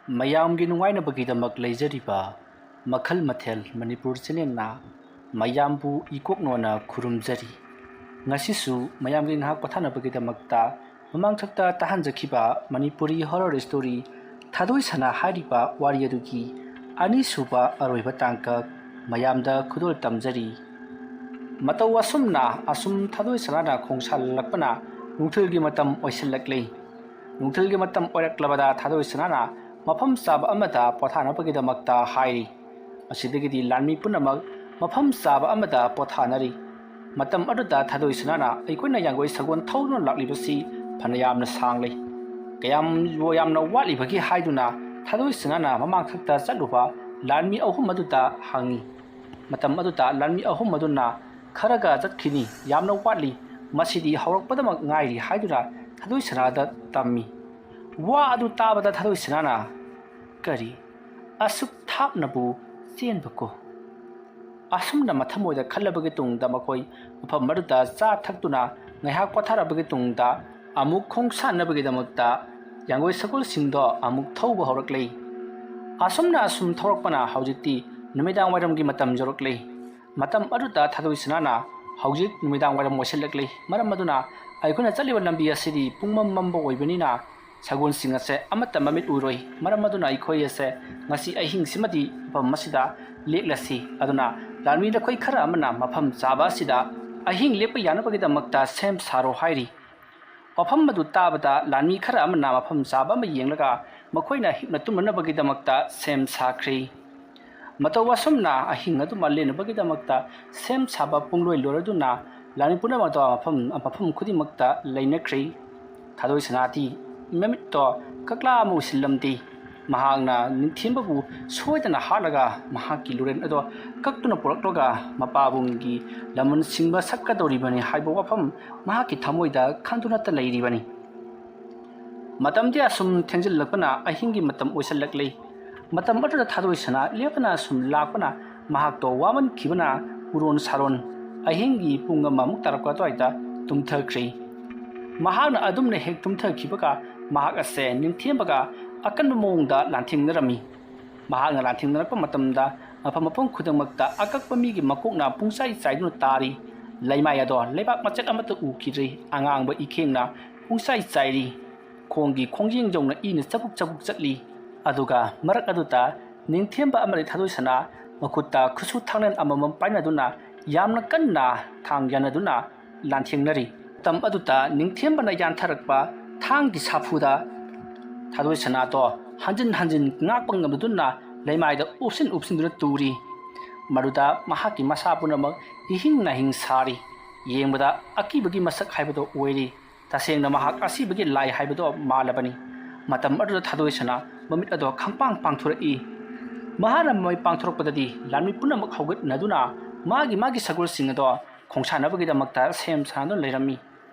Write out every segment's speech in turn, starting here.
ꯃꯌꯥꯝꯒꯤ ꯅꯨꯡꯉꯥꯏꯅꯕꯒꯤꯗꯃꯛ ꯂꯩꯖꯔꯤꯕ ꯃꯈꯜ ꯃꯊꯦꯜ ꯃꯅꯤꯄꯨꯔ ꯆꯦꯅꯦꯜꯅ ꯃꯌꯥꯝꯕꯨ ꯏꯀꯣꯛꯅꯣꯅ ꯈꯨꯔꯨꯝꯖꯔꯤ. ꯉꯁꯤꯁꯨ ꯃꯌꯥꯝꯒꯤ ꯉꯥꯏꯍꯥꯛ ꯄꯣꯊꯥꯅꯕꯒꯤꯗꯃꯛꯇ ꯃꯃꯥꯡꯊꯛꯇ ꯇꯥꯍꯟꯖꯈꯤꯕ ꯃꯅꯤꯄꯨꯔꯤ ꯍꯣꯔꯔ ꯁ꯭ꯇꯣꯔꯤ ꯊꯥꯗꯣꯏꯁꯅꯥ ꯍꯥꯏꯔꯤꯕ ꯋꯥꯔꯤ ꯑꯗꯨꯒꯤ ꯑꯅꯤꯁꯨꯕ ꯑꯔꯣꯏꯕ ꯇꯥꯡꯀꯛ ꯃꯌꯥꯝꯗ ꯈꯨꯗꯣꯜ ꯇꯝꯖꯔꯤ. ꯃꯇꯧ ꯑꯁꯨꯝꯅ ꯊꯥꯗꯣꯏꯁꯅꯥꯅ ꯈꯣꯡꯁꯥꯜꯂꯛꯄꯅ ꯅꯨꯡꯊꯤꯜꯒꯤ ꯃꯇꯝ ꯑꯣꯏꯁꯤꯜꯂꯛꯂꯤ. ꯅꯨꯡꯊꯤꯜꯒꯤ ꯃꯇꯝ ꯑꯣꯏꯔꯛꯂꯕꯗ ꯊꯥꯗꯣꯏꯁꯅꯥꯅ ꯃꯐꯝ ꯆꯥꯕ ꯑꯃꯗ ꯄꯣꯊꯥꯅꯕꯒꯤꯗꯃꯛꯇ ꯍꯥꯏꯔꯤ. ꯃꯁꯤꯗꯒꯤꯗꯤ ꯂꯥꯟꯃꯤ ꯄꯨꯝꯅꯃꯛ ꯃꯐꯝ ꯆꯥꯕ ꯑꯃꯗ ꯄꯣꯊꯥꯅꯔꯤ. ꯃꯇꯝ ꯑꯗꯨꯗ ꯊꯥꯗꯣꯏꯁꯅꯥꯅ ꯑꯩꯈꯣꯏꯅ ꯌꯥꯡꯒꯣꯏ ꯁꯒꯣꯜ ꯊꯧꯗꯨꯅ ꯂꯥꯛꯂꯤꯕꯁꯤ ꯐꯅ ꯌꯥꯝꯅ ꯁꯥꯡꯂꯤ. ꯌꯥꯝꯅ ꯋꯥꯠꯂꯤꯕꯒꯦ ꯍꯥꯏꯗꯨꯅ ꯊꯥꯗꯣꯏꯁꯅꯥꯅ ꯃꯃꯥꯡꯊꯛꯇ ꯆꯠꯂꯨꯕ ꯂꯥꯟꯃꯤ ꯑꯍꯨꯝ ꯑꯗꯨꯗ ꯍꯪꯉꯤ. ꯃꯇꯝ ꯑꯗꯨꯗ ꯂꯥꯟꯃꯤ ꯑꯍꯨꯝ ꯑꯗꯨꯅ ꯈꯔꯒ ꯆꯠꯈꯤꯅꯤ, ꯌꯥꯝꯅ ꯋꯥꯠꯂꯤ, ꯃꯁꯤꯗꯤ ꯍꯧꯔꯛꯄꯗꯃꯛ ꯉꯥꯏꯔꯤ ꯍꯥꯏꯗꯨꯅ ꯊꯥꯗꯣꯏꯁꯅꯥꯗ ꯇꯝꯃꯤ. ꯋꯥ ꯑꯗꯨ ꯇꯥꯕꯗ ꯊꯥꯗꯣꯏꯁꯅꯥꯅ ꯀꯔꯤ ꯑꯁꯨꯛ ꯊꯥꯞꯅꯕꯨ ꯆꯦꯟꯕꯀꯣ? ꯑꯁꯨꯝꯅ ꯃꯊꯃꯣꯏꯗ ꯈꯜꯂꯕꯒꯤ ꯇꯨꯡꯗ ꯃꯈꯣꯏ ꯃꯐꯝ ꯑꯗꯨꯗ ꯆꯥ ꯊꯛꯇꯨꯅ ꯉꯥꯏꯍꯥꯛ ꯄꯣꯊꯥꯔꯕꯒꯤ ꯇꯨꯡꯗ ꯑꯃꯨꯛ ꯈꯣꯡꯁꯥꯟꯅꯕꯒꯤꯗꯃꯛꯇ ꯌꯥꯡꯒꯣꯏ ꯁꯒꯣꯜꯁꯤꯡꯗꯣ ꯑꯃꯨꯛ ꯊꯧꯕ ꯍꯧꯔꯛꯂꯤ. ꯑꯁꯨꯝ ꯊꯧꯔꯛꯄꯅ ꯍꯧꯖꯤꯛꯇꯤ ꯅꯨꯃꯤꯗꯥꯡ ꯋꯥꯏꯔꯝꯒꯤ ꯃꯇꯝ ꯌꯧꯔꯛꯂꯤ. ꯃꯇꯝ ꯑꯗꯨꯗ ꯊꯥꯗꯣꯏꯁꯅꯥꯅ ꯍꯧꯖꯤꯛ ꯅꯨꯃꯤꯗꯥꯡ ꯋꯥꯏꯔꯝ ꯑꯣꯏꯁꯤꯜꯂꯛꯂꯤ. ꯃꯔꯝ ꯑꯗꯨꯅ ꯑꯩꯈꯣꯏꯅ ꯆꯠꯂꯤꯕ ꯂꯝꯕꯤ ꯑꯁꯤꯗꯤ ꯄꯨꯡꯃꯝ ꯃꯝꯕ ꯑꯣꯏꯕꯅꯤꯅ ꯁꯒꯣꯜꯁꯤꯡ ꯑꯁꯦ ꯑꯃꯠꯇ ꯃꯃꯤꯠ ꯎꯔꯣꯏ. ꯃꯔꯝ ꯑꯗꯨꯅ ꯑꯩꯈꯣꯏ ꯑꯁꯦ ꯉꯁꯤ ꯑꯍꯤꯡꯁꯤꯃꯗꯤ ꯃꯐꯝ ꯑꯁꯤꯗ ꯂꯦꯛꯂꯁꯤ. ꯑꯗꯨꯅ ꯂꯥꯟꯃꯤ ꯅꯈꯣꯏ ꯈꯔ ꯑꯃꯅ ꯃꯐꯝ ꯆꯥꯕ ꯑꯁꯤꯗ ꯑꯍꯤꯡ ꯂꯦꯛꯄ ꯌꯥꯅꯕꯒꯤꯗꯃꯛꯇ ꯁꯦꯝ ꯁꯥꯔꯣ ꯍꯥꯏꯔꯤ. ꯋꯥꯐꯝ ꯑꯗꯨ ꯇꯥꯕꯗ ꯂꯥꯟꯃꯤ ꯈꯔ ꯑꯃꯅ ꯃꯐꯝ ꯆꯥꯕ ꯑꯃ ꯌꯦꯡꯂꯒ ꯃꯈꯣꯏꯅ ꯍꯤꯞꯅ ꯇꯨꯝꯅꯅꯕꯒꯤꯗꯃꯛꯇ ꯁꯦꯝ ꯁꯥꯈ꯭ꯔꯤ. ꯃꯇꯧ ꯑꯁꯨꯝꯅ ꯑꯍꯤꯡ ꯑꯗꯨꯃ ꯂꯦꯟꯅꯕꯒꯤꯗꯃꯛꯇ ꯁꯦꯝ ꯁꯥꯕ ꯄꯨꯡꯂꯣꯏ ꯂꯣꯏꯔꯗꯨꯅ ꯂꯥꯟꯃꯤ ꯄꯨꯝꯅꯃꯛꯇꯣ ꯃꯐꯝ ꯈꯨꯗꯤꯡꯃꯛꯇ ꯂꯩꯅꯈ꯭ꯔꯤ. ꯊꯥꯗꯣꯏꯁꯅꯥꯗꯤ ꯃꯃꯤꯠꯇꯣ ꯀꯛꯂꯥ ꯑꯃ ꯎꯁꯤꯜꯂꯝꯗꯦ. ꯃꯍꯥꯛꯅ ꯅꯤꯡꯊꯦꯝꯕꯕꯨ ꯁꯣꯏꯗꯅ ꯍꯥꯠꯂꯒ ꯃꯍꯥꯛꯀꯤ ꯂꯨꯔꯦꯟ ꯑꯗꯣ ꯀꯛꯇꯨꯅ ꯄꯨꯔꯛꯂꯒ ꯃꯄꯥꯕꯨꯡꯒꯤ ꯂꯃꯟ ꯁꯤꯡꯕ ꯁꯛꯀꯗꯧꯔꯤꯕꯅꯤ ꯍꯥꯏꯕ ꯋꯥꯐꯝ ꯃꯍꯥꯛꯀꯤ ꯊꯃꯣꯏꯗ ꯈꯟꯗꯨꯅꯇ ꯂꯩꯔꯤꯕꯅꯤ. ꯃꯇꯝꯗꯤ ꯑꯁꯨꯝ ꯊꯦꯡꯖꯤꯜꯂꯛꯄꯅ ꯑꯍꯤꯡꯒꯤ ꯃꯇꯝ ꯑꯣꯏꯁꯤꯜꯂꯛꯂꯤ. ꯃꯇꯝ ꯑꯗꯨꯗ ꯊꯥꯗꯣꯏꯁꯅꯥ ꯂꯦꯞꯇꯅ ꯂꯥꯛꯄꯅ ꯃꯍꯥꯛꯇꯣ ꯋꯥꯃꯟꯈꯤꯕꯅ ꯎꯔꯣꯟ ꯁꯥꯔꯣꯟ ꯑꯍꯤꯡꯒꯤ ꯄꯨꯡ ꯑꯃꯃꯨꯛ ꯇꯥꯔꯛꯄ ꯑꯗꯨꯋꯥꯏꯗ ꯇꯨꯝꯊꯈ꯭ꯔꯤ. ꯃꯍꯥꯛꯅ ꯑꯗꯨꯝꯅ ꯍꯦꯛ ꯇꯨꯝꯊꯈꯤꯕꯒ ꯃꯍꯥꯛ ꯑꯁꯦ ꯅꯤꯡꯊꯦꯝꯕꯒ ꯑꯀꯟꯕ ꯃꯑꯣꯡꯗ ꯂꯥꯟꯊꯦꯡꯅꯔꯝꯃꯤ. ꯃꯍꯥꯛꯅ ꯂꯥꯟꯊꯦꯡꯅꯔꯛꯄ ꯃꯇꯝꯗ ꯃꯐꯝ ꯈꯨꯗꯤꯡꯃꯛꯇ ꯑꯀꯛꯄ ꯃꯤꯒꯤ ꯃꯀꯣꯛꯅ ꯄꯨꯡꯆꯥꯏ ꯆꯥꯏꯗꯨꯅ ꯇꯥꯔꯤ. ꯂꯩꯃꯥꯏ ꯑꯗꯣ ꯂꯩꯕꯥꯛ ꯃꯆꯦꯠ ꯑꯃꯠꯇ ꯎꯈꯤꯗ꯭ꯔꯤ. ꯑꯉꯥꯡꯕ ꯏꯈꯦꯡꯅ ꯄꯨꯡꯆꯥꯏ ꯆꯥꯏꯔꯤ. ꯈꯣꯡꯒꯤ ꯈꯣꯡꯖꯦꯡ ꯌꯧꯅ ꯏꯅ ꯆꯕꯨꯛ ꯆꯠꯂꯤ. ꯑꯗꯨꯒ ꯃꯔꯛ ꯑꯗꯨꯗ ꯅꯤꯡꯊꯦꯝꯕ ꯑꯃꯗꯤ ꯊꯥꯗꯣꯏꯁꯅꯥ ꯃꯈꯨꯠꯇ ꯈꯨꯠꯁꯨ ꯊꯥꯡꯅꯦꯟ ꯑꯃꯃꯝ ꯄꯥꯏꯅꯗꯨꯅ ꯌꯥꯝꯅ ꯀꯟꯅ ꯊꯥꯡ ꯌꯥꯟꯅꯗꯨꯅ ꯂꯥꯟꯊꯦꯡꯅꯔꯤ. ꯃꯇꯝ ꯑꯗꯨꯗ ꯅꯤꯡꯊꯦꯝꯕꯅ ꯌꯥꯟꯊꯔꯛꯄ ꯊꯥꯡꯒꯤ ꯁꯥꯐꯨꯗ ꯊꯥꯗꯣꯏꯁꯅꯥꯗꯣ ꯍꯟꯖꯤꯟ ꯉꯥꯛꯄ ꯉꯝꯗꯨꯅ ꯂꯩꯃꯥꯏꯗ ꯎꯞꯁꯤꯟꯗꯨꯅ ꯇꯨꯔꯤ. ꯃꯗꯨꯗ ꯃꯍꯥꯛꯀꯤ ꯃꯁꯥ ꯄꯨꯝꯅꯃꯛ ꯏꯍꯤꯡ ꯅꯥꯍꯤꯡ ꯁꯥꯔꯤ. ꯌꯦꯡꯕꯗ ꯑꯀꯤꯕꯒꯤ ꯃꯁꯛ ꯍꯥꯏꯕꯗꯣ ꯑꯣꯏꯔꯤ. ꯇꯁꯦꯡꯅ ꯃꯍꯥꯛ ꯑꯁꯤꯕꯒꯤ ꯂꯥꯏ ꯍꯥꯏꯕꯗꯣ ꯃꯥꯜꯂꯕꯅꯤ. ꯃꯇꯝ ꯑꯗꯨꯗ ꯊꯥꯗꯣꯏꯁꯅꯥ ꯃꯃꯤꯠ ꯑꯗꯣ ꯈꯪꯄꯥꯡ ꯄꯥꯡꯊꯣꯔꯛꯏ. ꯃꯍꯥꯛꯅ ꯃꯃꯤꯠ ꯄꯥꯡꯊꯣꯔꯛꯄꯗꯗꯤ ꯂꯥꯟꯃꯤ ꯄꯨꯝꯅꯃꯛ ꯍꯧꯒꯠꯅꯗꯨꯅ ꯃꯥꯒꯤ ꯁꯒꯣꯜꯁꯤꯡ ꯑꯗꯣ ꯈꯣꯡꯁꯥꯟꯅꯕꯒꯤꯗꯃꯛꯇ ꯁꯦꯝ ꯁꯥꯗꯨꯅ ꯂꯩꯔꯝꯃꯤ.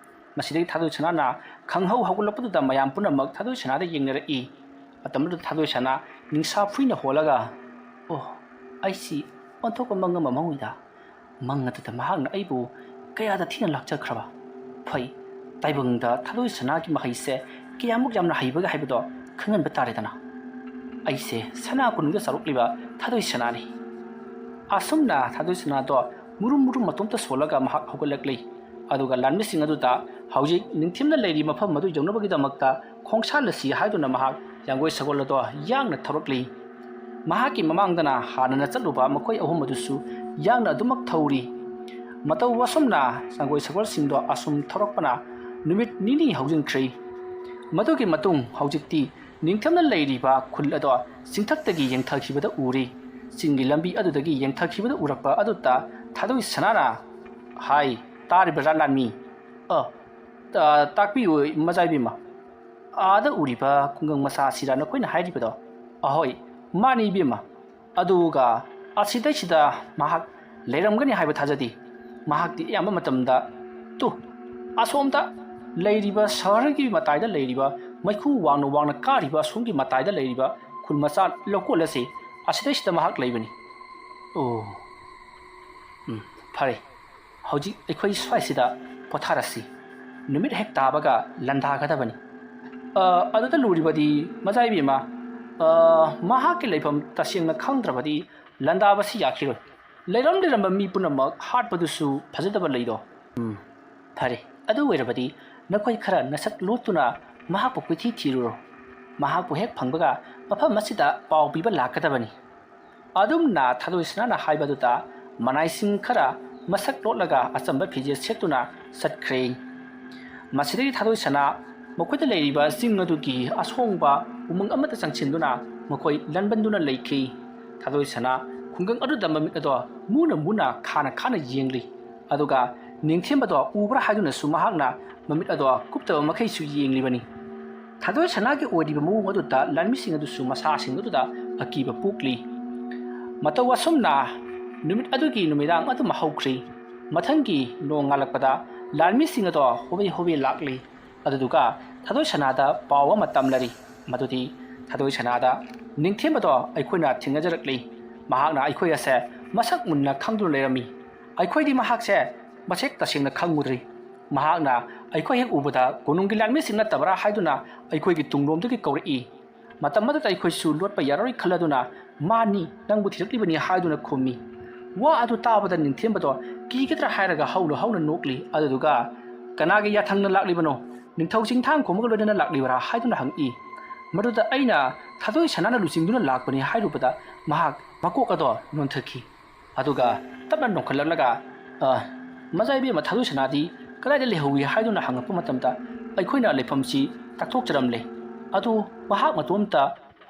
ꯃꯁꯤꯗꯒꯤ ꯊꯥꯗꯣꯏꯁꯅꯥꯅ ꯍꯧꯒꯠꯂꯛꯄꯗꯨꯗ ꯃꯌꯥꯝ ꯄꯨꯝꯅꯃꯛ ꯊꯥꯗꯣꯏꯁꯅꯥꯗ ꯌꯦꯡꯅꯔꯛꯏ. ꯃꯇꯝ ꯑꯗꯨꯗ ꯊꯥꯗꯣꯏꯁꯅꯥ ꯅꯤꯡꯁꯥ ꯐꯨꯏꯅ ꯍꯣꯜꯂꯒ ꯑꯩꯁꯤ ꯑꯣꯟꯊꯣꯛꯄ ꯃꯪ ꯑꯃ ꯃꯪꯉꯨꯏꯗ. ꯃꯪ ꯑꯗꯨꯗ ꯃꯍꯥꯛꯅ ꯑꯩꯕꯨ ꯀꯌꯥꯗ ꯊꯤꯅ ꯂꯥꯛꯆꯈ꯭ꯔꯕ. ꯐꯩ, ꯇꯥꯏꯕꯪꯗ ꯊꯥꯗꯣꯏꯁꯅꯥꯒꯤ ꯃꯍꯩꯁꯦ ꯀꯌꯥꯃꯨꯛ ꯌꯥꯝꯅ ꯍꯩꯕꯒꯦ ꯍꯥꯏꯕꯗꯣ ꯈꯪꯍꯟꯕ ꯇꯥꯔꯦꯗꯅ. ꯑꯩꯁꯦ ꯁꯅꯥ ꯀꯣꯅꯨꯡꯗ ꯆꯥꯎꯔꯛꯂꯤꯕ ꯊꯥꯗꯣꯏꯁꯅꯥꯅꯤ. ꯑꯁꯨꯝꯅ ꯊꯥꯗꯣꯏꯁꯅꯥꯗꯣ ꯃꯨꯔꯨꯝ ꯃꯇꯣꯝꯇ ꯁꯣꯜꯂꯒ ꯃꯍꯥꯛ ꯍꯧꯒꯠꯂꯛꯂꯤ. ꯑꯗꯨꯒ ꯂꯥꯟꯃꯤꯁꯤꯡ ꯑꯗꯨꯗ ꯍꯧꯖꯤꯛ ꯅꯤꯡꯊꯦꯝꯅ ꯂꯩꯔꯤ ꯃꯐꯝ ꯑꯗꯨ ꯌꯧꯅꯕꯒꯤꯗꯃꯛꯇ ꯈꯣꯡꯁꯥꯜꯂꯁꯤ ꯍꯥꯏꯗꯨꯅ ꯃꯍꯥꯛ ꯌꯥꯡꯒꯣꯏ ꯁꯒꯣꯜ ꯑꯗꯣ ꯌꯥꯡꯅ ꯊꯧꯔꯛꯂꯤ. ꯃꯍꯥꯛꯀꯤ ꯃꯃꯥꯡꯗꯅ ꯍꯥꯟꯅꯅ ꯆꯠꯂꯨꯕ ꯃꯈꯣꯏ ꯑꯍꯨꯝ ꯑꯗꯨꯁꯨ ꯌꯥꯡꯅ ꯑꯗꯨꯃꯛ ꯊꯧꯔꯤ. ꯃꯇꯧ ꯑꯁꯨꯝꯅ ꯌꯥꯡꯒꯣꯏ ꯁꯒꯣꯜꯁꯤꯡꯗꯣ ꯑꯁꯨꯝ ꯊꯧꯔꯛꯄꯅ ꯅꯨꯃꯤꯠ ꯅꯤꯅꯤ ꯍꯧꯖꯤꯟꯈ꯭ꯔꯤ. ꯃꯗꯨꯒꯤ ꯃꯇꯨꯡ ꯍꯧꯖꯤꯛꯇꯤ ꯅꯤꯡꯊꯦꯝꯅ ꯂꯩꯔꯤꯕ ꯈꯨꯜ ꯑꯗꯣ ꯆꯤꯡꯊꯛꯇꯒꯤ ꯌꯦꯡꯊꯈꯤꯕꯗ ꯎꯔꯤ. ꯆꯤꯡꯒꯤ ꯂꯝꯕꯤ ꯑꯗꯨꯗꯒꯤ ꯌꯦꯡꯊꯈꯤꯕꯗ ꯎꯔꯛꯄ ꯑꯗꯨꯗ ꯊꯥꯗꯣꯏꯁꯅꯥꯅ ꯍꯥꯏ, ꯇꯥꯔꯤꯕ꯭ꯔꯥ ꯂꯥꯟꯃꯤ? ꯇꯥꯛꯄꯤꯌꯨ ꯃꯆꯥꯏꯕꯦꯝꯃ. ꯑꯥꯗ ꯎꯔꯤꯕ ꯈꯨꯡꯒꯪ ꯃꯆꯥꯁꯤꯔ ꯅꯈꯣꯏꯅ ꯍꯥꯏꯔꯤꯕꯗꯣ? ꯑꯍꯣꯏ, ꯃꯥꯅꯤ ꯏꯕꯦꯝꯃ. ꯑꯗꯨꯒ ꯑꯁꯤꯗꯩꯁꯤꯗ ꯃꯍꯥꯛ ꯂꯩꯔꯝꯒꯅꯤ ꯍꯥꯏꯕ ꯊꯥꯖꯗꯦ. ꯃꯍꯥꯛꯇꯤ ꯑꯌꯥꯝꯕ ꯃꯇꯝꯗ ꯑꯁꯣꯝꯗ ꯂꯩꯔꯤꯕ ꯁꯍꯔꯒꯤ ꯃꯇꯥꯏꯗ ꯂꯩꯔꯤꯕ ꯃꯩꯈꯨ ꯋꯥꯡꯅ ꯀꯥꯔꯤꯕ ꯑꯁꯣꯝꯒꯤ ꯃꯇꯥꯏꯗ ꯂꯩꯔꯤꯕ ꯈꯨꯜ ꯃꯆꯥ ꯂꯧꯀꯣꯜ ꯑꯁꯤ ꯑꯁꯤꯗꯩꯁꯤꯗ ꯃꯍꯥꯛ ꯂꯩꯕꯅꯤ. ꯐꯔꯦ, ꯍꯧꯖꯤꯛ ꯑꯩꯈꯣꯏ ꯁ꯭ꯋꯥꯏꯁꯤꯗ ꯄꯣꯊꯥꯔꯁꯤ. ꯅꯨꯃꯤꯠ ꯍꯦꯛ ꯇꯥꯕꯒ ꯂꯥꯟꯗꯥꯒꯗꯕꯅꯤ. ꯑꯗꯨꯗ ꯂꯨꯔꯤꯕꯗꯤ ꯃꯆꯥꯏꯕꯦꯝꯃ, ꯃꯍꯥꯛꯀꯤ ꯂꯩꯐꯝ ꯇꯁꯦꯡꯅ ꯈꯪꯗ꯭ꯔꯕꯗꯤ ꯂꯥꯟꯗꯥꯕꯁꯤ ꯌꯥꯈꯤꯔꯣꯏ ꯂꯩꯔꯝꯕ ꯃꯤ ꯄꯨꯝꯅꯃꯛ ꯍꯥꯠꯄꯗꯨꯁꯨ ꯐꯖꯗꯕ ꯂꯩꯗꯣ ꯐꯔꯦ ꯑꯗꯨ ꯑꯣꯏꯔꯕꯗꯤ ꯅꯈꯣꯏ ꯈꯔ ꯅꯁꯛ ꯂꯣꯠꯇꯨꯅ ꯃꯍꯥꯛꯄꯨ ꯀꯣꯏꯊꯤ ꯊꯤꯔꯨꯔꯣ ꯃꯍꯥꯛꯄꯨ ꯍꯦꯛ ꯐꯪꯕꯒ ꯃꯐꯝ ꯑꯁꯤꯗ ꯄꯥꯎ ꯄꯤꯕ ꯂꯥꯛꯀꯗꯕꯅꯤ ꯑꯗꯨꯝꯅ ꯊꯥꯗꯣꯏꯁꯅꯥꯅ ꯍꯥꯏꯕꯗꯨꯗ ꯃꯅꯥꯏꯁꯤꯡ ꯈꯔ ꯃꯁꯛ ꯂꯣꯠꯂꯒ ꯑꯆꯝꯕ ꯐꯤꯖꯦꯠ ꯁꯦꯠꯇꯨꯅ ꯆꯠꯈ꯭ꯔꯦ ꯃꯁꯤꯗꯒꯤ ꯊꯥꯗꯣꯏꯁꯅꯥ ꯃꯈꯣꯏꯗ ꯂꯩꯔꯤꯕ ꯆꯤꯡ ꯑꯗꯨꯒꯤ ꯑꯁꯣꯡꯕ ꯎꯃꯪ ꯑꯃꯗ ꯆꯪꯁꯤꯟꯗꯨꯅ ꯃꯈꯣꯏ ꯂꯟꯕꯟꯗꯨꯅ ꯂꯩꯈꯤ ꯊꯥꯗꯣꯏꯁꯅꯥ ꯈꯨꯡꯒꯪ ꯑꯗꯨꯗ ꯃꯃꯤꯠ ꯑꯗꯣ ꯃꯨꯅ ꯈꯥꯅ ꯌꯦꯡꯂꯤ ꯑꯗꯨꯒ ꯅꯤꯡꯊꯦꯝꯕꯗꯣ ꯎꯕ꯭ꯔꯥ ꯍꯥꯏꯗꯨꯅꯁꯨ ꯃꯍꯥꯛꯅ ꯃꯃꯤꯠ ꯑꯗꯣ ꯀꯨꯞꯇꯕ ꯃꯈꯩꯁꯨ ꯌꯦꯡꯂꯤꯕꯅꯤ ꯊꯥꯗꯣꯏꯁꯅꯥꯒꯤ ꯑꯣꯏꯔꯤꯕ ꯃꯑꯣꯡ ꯑꯗꯨꯗ ꯂꯥꯟꯃꯤꯁꯤꯡ ꯑꯗꯨꯁꯨ ꯃꯁꯥꯁꯤꯡ ꯑꯗꯨꯗ ꯑꯀꯤꯕ ꯄꯣꯛꯂꯤ ꯃꯇꯧ ꯑꯁꯨꯝꯅ ꯅꯨꯃꯤꯠ ꯑꯗꯨꯒꯤ ꯅꯨꯃꯤꯗꯥꯡ ꯑꯗꯨꯝ ꯍꯧꯈ꯭ꯔꯤ ꯃꯊꯪꯒꯤ ꯅꯣꯡ ꯉꯥꯜꯂꯛꯄꯗ ꯂꯥꯟꯃꯤꯁꯤꯡ ꯑꯗꯣ ꯍꯣꯕꯦ ꯂꯥꯛꯂꯤ ꯑꯗꯨꯗꯨꯒ ꯊꯥꯗꯣꯏꯁꯅꯥꯗ ꯄꯥꯎ ꯑꯃ ꯇꯝꯂꯔꯤ ꯃꯗꯨꯗꯤ ꯊꯥꯗꯣꯏꯁꯅꯥꯗ ꯅꯤꯡꯊꯦꯝꯕꯗꯣ ꯑꯩꯈꯣꯏꯅ ꯊꯦꯡꯅꯖꯔꯛꯂꯤ ꯃꯍꯥꯛꯅ ꯑꯩꯈꯣꯏ ꯑꯁꯦ ꯃꯁꯛ ꯃꯨꯟꯅ ꯈꯪꯗꯨꯅ ꯂꯩꯔꯝꯃꯤ ꯑꯩꯈꯣꯏꯗꯤ ꯃꯍꯥꯛꯁꯦ ꯃꯁꯦꯛ ꯇꯁꯦꯡꯅ ꯈꯪꯉꯨꯗ꯭ꯔꯤ ꯃꯍꯥꯛꯅ ꯑꯩꯈꯣꯏ ꯍꯦꯛ ꯎꯕꯗ ꯀꯣꯅꯨꯡꯒꯤ ꯂꯥꯟꯃꯤꯁꯤꯡ ꯅꯠꯇꯕ꯭ꯔꯥ ꯍꯥꯏꯗꯨꯅ ꯑꯩꯈꯣꯏꯒꯤ ꯇꯨꯡꯂꯣꯝꯗꯒꯤ ꯀꯧꯔꯛꯏ ꯃꯇꯝ ꯑꯗꯨꯗ ꯑꯩꯈꯣꯏꯁꯨ ꯂꯣꯠꯄ ꯌꯥꯔꯣꯏ ꯈꯜꯂꯗꯨꯅ ꯃꯥꯅꯤ ꯅꯪꯕꯨ ꯊꯤꯔꯛꯂꯤꯕꯅꯤ ꯍꯥꯏꯗꯨꯅ ꯈꯨꯝꯃꯤ ꯋꯥ ꯑꯗꯨ ꯇꯥꯕꯗ ꯅꯤꯡꯊꯦꯝꯕꯗꯣ ꯀꯤꯒꯗ꯭ꯔꯥ ꯍꯥꯏꯔꯒ ꯍꯧꯅ ꯅꯣꯛꯂꯤ ꯑꯗꯨꯗꯨꯒ ꯀꯅꯥꯒꯤ ꯌꯥꯊꯪꯅ ꯂꯥꯛꯂꯤꯕꯅꯣ ꯅꯤꯡꯊꯧ ꯆꯤꯡꯊꯥꯡ ꯈꯣꯝꯃꯒ ꯂꯣꯏꯅꯅ ꯂꯥꯛꯂꯤꯕꯔꯥ ꯍꯥꯏꯗꯨꯅ ꯍꯪꯏ ꯃꯗꯨꯗ ꯑꯩꯅ ꯊꯥꯗꯣꯏꯁꯅꯥꯅ ꯂꯨꯆꯤꯡꯗꯨꯅ ꯂꯥꯛꯄꯅꯤ ꯍꯥꯏꯔꯨꯕꯗ ꯃꯍꯥꯛ ꯃꯀꯣꯛ ꯑꯗꯣ ꯅꯣꯟꯊꯈꯤ ꯑꯗꯨꯒ ꯇꯞꯅ ꯅꯣꯡꯈꯠꯂꯛꯂꯒ ꯃꯆꯥꯏꯕꯦꯝꯃ ꯊꯥꯗꯣꯏꯁꯅꯥꯗꯤ ꯀꯗꯥꯏꯗ ꯂꯩꯍꯧꯏ ꯍꯥꯏꯗꯨꯅ ꯍꯪꯉꯛꯄ ꯃꯇꯝꯗ ꯑꯩꯈꯣꯏꯅ ꯂꯩꯐꯝꯁꯤ ꯇꯥꯛꯊꯣꯛꯆꯔꯝꯂꯦ ꯑꯗꯨ ꯃꯍꯥꯛ ꯃꯇꯣꯝꯇ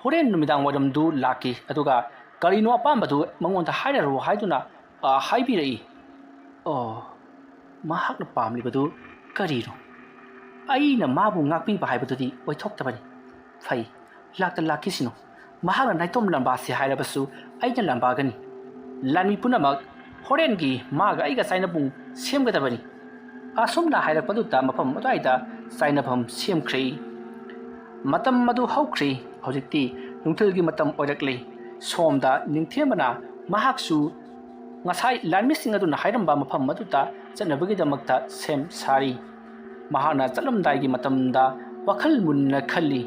ꯍꯣꯔꯦꯟ ꯅꯨꯃꯤꯗꯥꯡ ꯋꯥꯏꯔꯝꯗꯨ ꯂꯥꯛꯈꯤ ꯑꯗꯨꯒ ꯀꯔꯤꯅꯣ ꯑꯄꯥꯝꯕꯗꯨ ꯃꯉꯣꯟꯗ ꯍꯥꯏꯔꯔꯣ ꯍꯥꯏꯗꯨꯅ ꯍꯥꯏꯕꯤꯔꯛꯏ ꯃꯍꯥꯛꯅ ꯄꯥꯝꯂꯤꯕꯗꯨ ꯀꯔꯤꯅꯣ ꯑꯩꯅ ꯃꯥꯕꯨ ꯉꯥꯛꯄꯤꯕ ꯍꯥꯏꯕꯗꯨꯗꯤ ꯑꯣꯏꯊꯣꯛꯇꯕꯅꯤ ꯐꯩ ꯂꯥꯛꯈꯤꯁꯤꯅꯨ ꯃꯍꯥꯛꯅ ꯅꯥꯏꯇꯣꯝ ꯂꯝꯕꯥꯁꯤ ꯍꯥꯏꯔꯕꯁꯨ ꯑꯩꯅ ꯂꯝꯕꯥꯒꯅꯤ ꯂꯥꯟꯃꯤ ꯄꯨꯝꯅꯃꯛ ꯍꯣꯔꯦꯟꯒꯤ ꯃꯥꯒ ꯑꯩꯒ ꯆꯥꯏꯅꯕꯨꯡ ꯁꯦꯝꯒꯗꯕꯅꯤ ꯑꯁꯨꯝꯅ ꯍꯥꯏꯔꯛꯄꯗꯨꯗ ꯃꯐꯝ ꯑꯗꯨꯋꯥꯏꯗ ꯆꯥꯏꯅꯐꯝ ꯁꯦꯝꯈ꯭ꯔꯦ ꯃꯇꯝ ꯑꯗꯨ ꯍꯧꯈ꯭ꯔꯦ ꯍꯧꯖꯤꯛꯇꯤ ꯅꯨꯡꯊꯤꯜꯒꯤ ꯃꯇꯝ ꯑꯣꯏꯔꯛꯂꯦ ꯁꯣꯝꯗ ꯅꯤꯡꯊꯦꯝꯕꯅ ꯃꯍꯥꯛꯁꯨ ꯉꯁꯥꯏ ꯂꯥꯟꯃꯤꯁꯤꯡ ꯑꯗꯨꯅ ꯍꯥꯏꯔꯝꯕ ꯃꯐꯝ ꯑꯗꯨꯗ ꯆꯠꯅꯕꯒꯤꯗꯃꯛꯇ ꯁꯦꯝ ꯁꯥꯔꯤ ꯃꯍꯥꯛꯅ ꯆꯠꯂꯝꯗꯥꯏꯒꯤ ꯃꯇꯝꯗ ꯋꯥꯈꯜ ꯃꯨꯟꯅ ꯈꯜꯂꯤ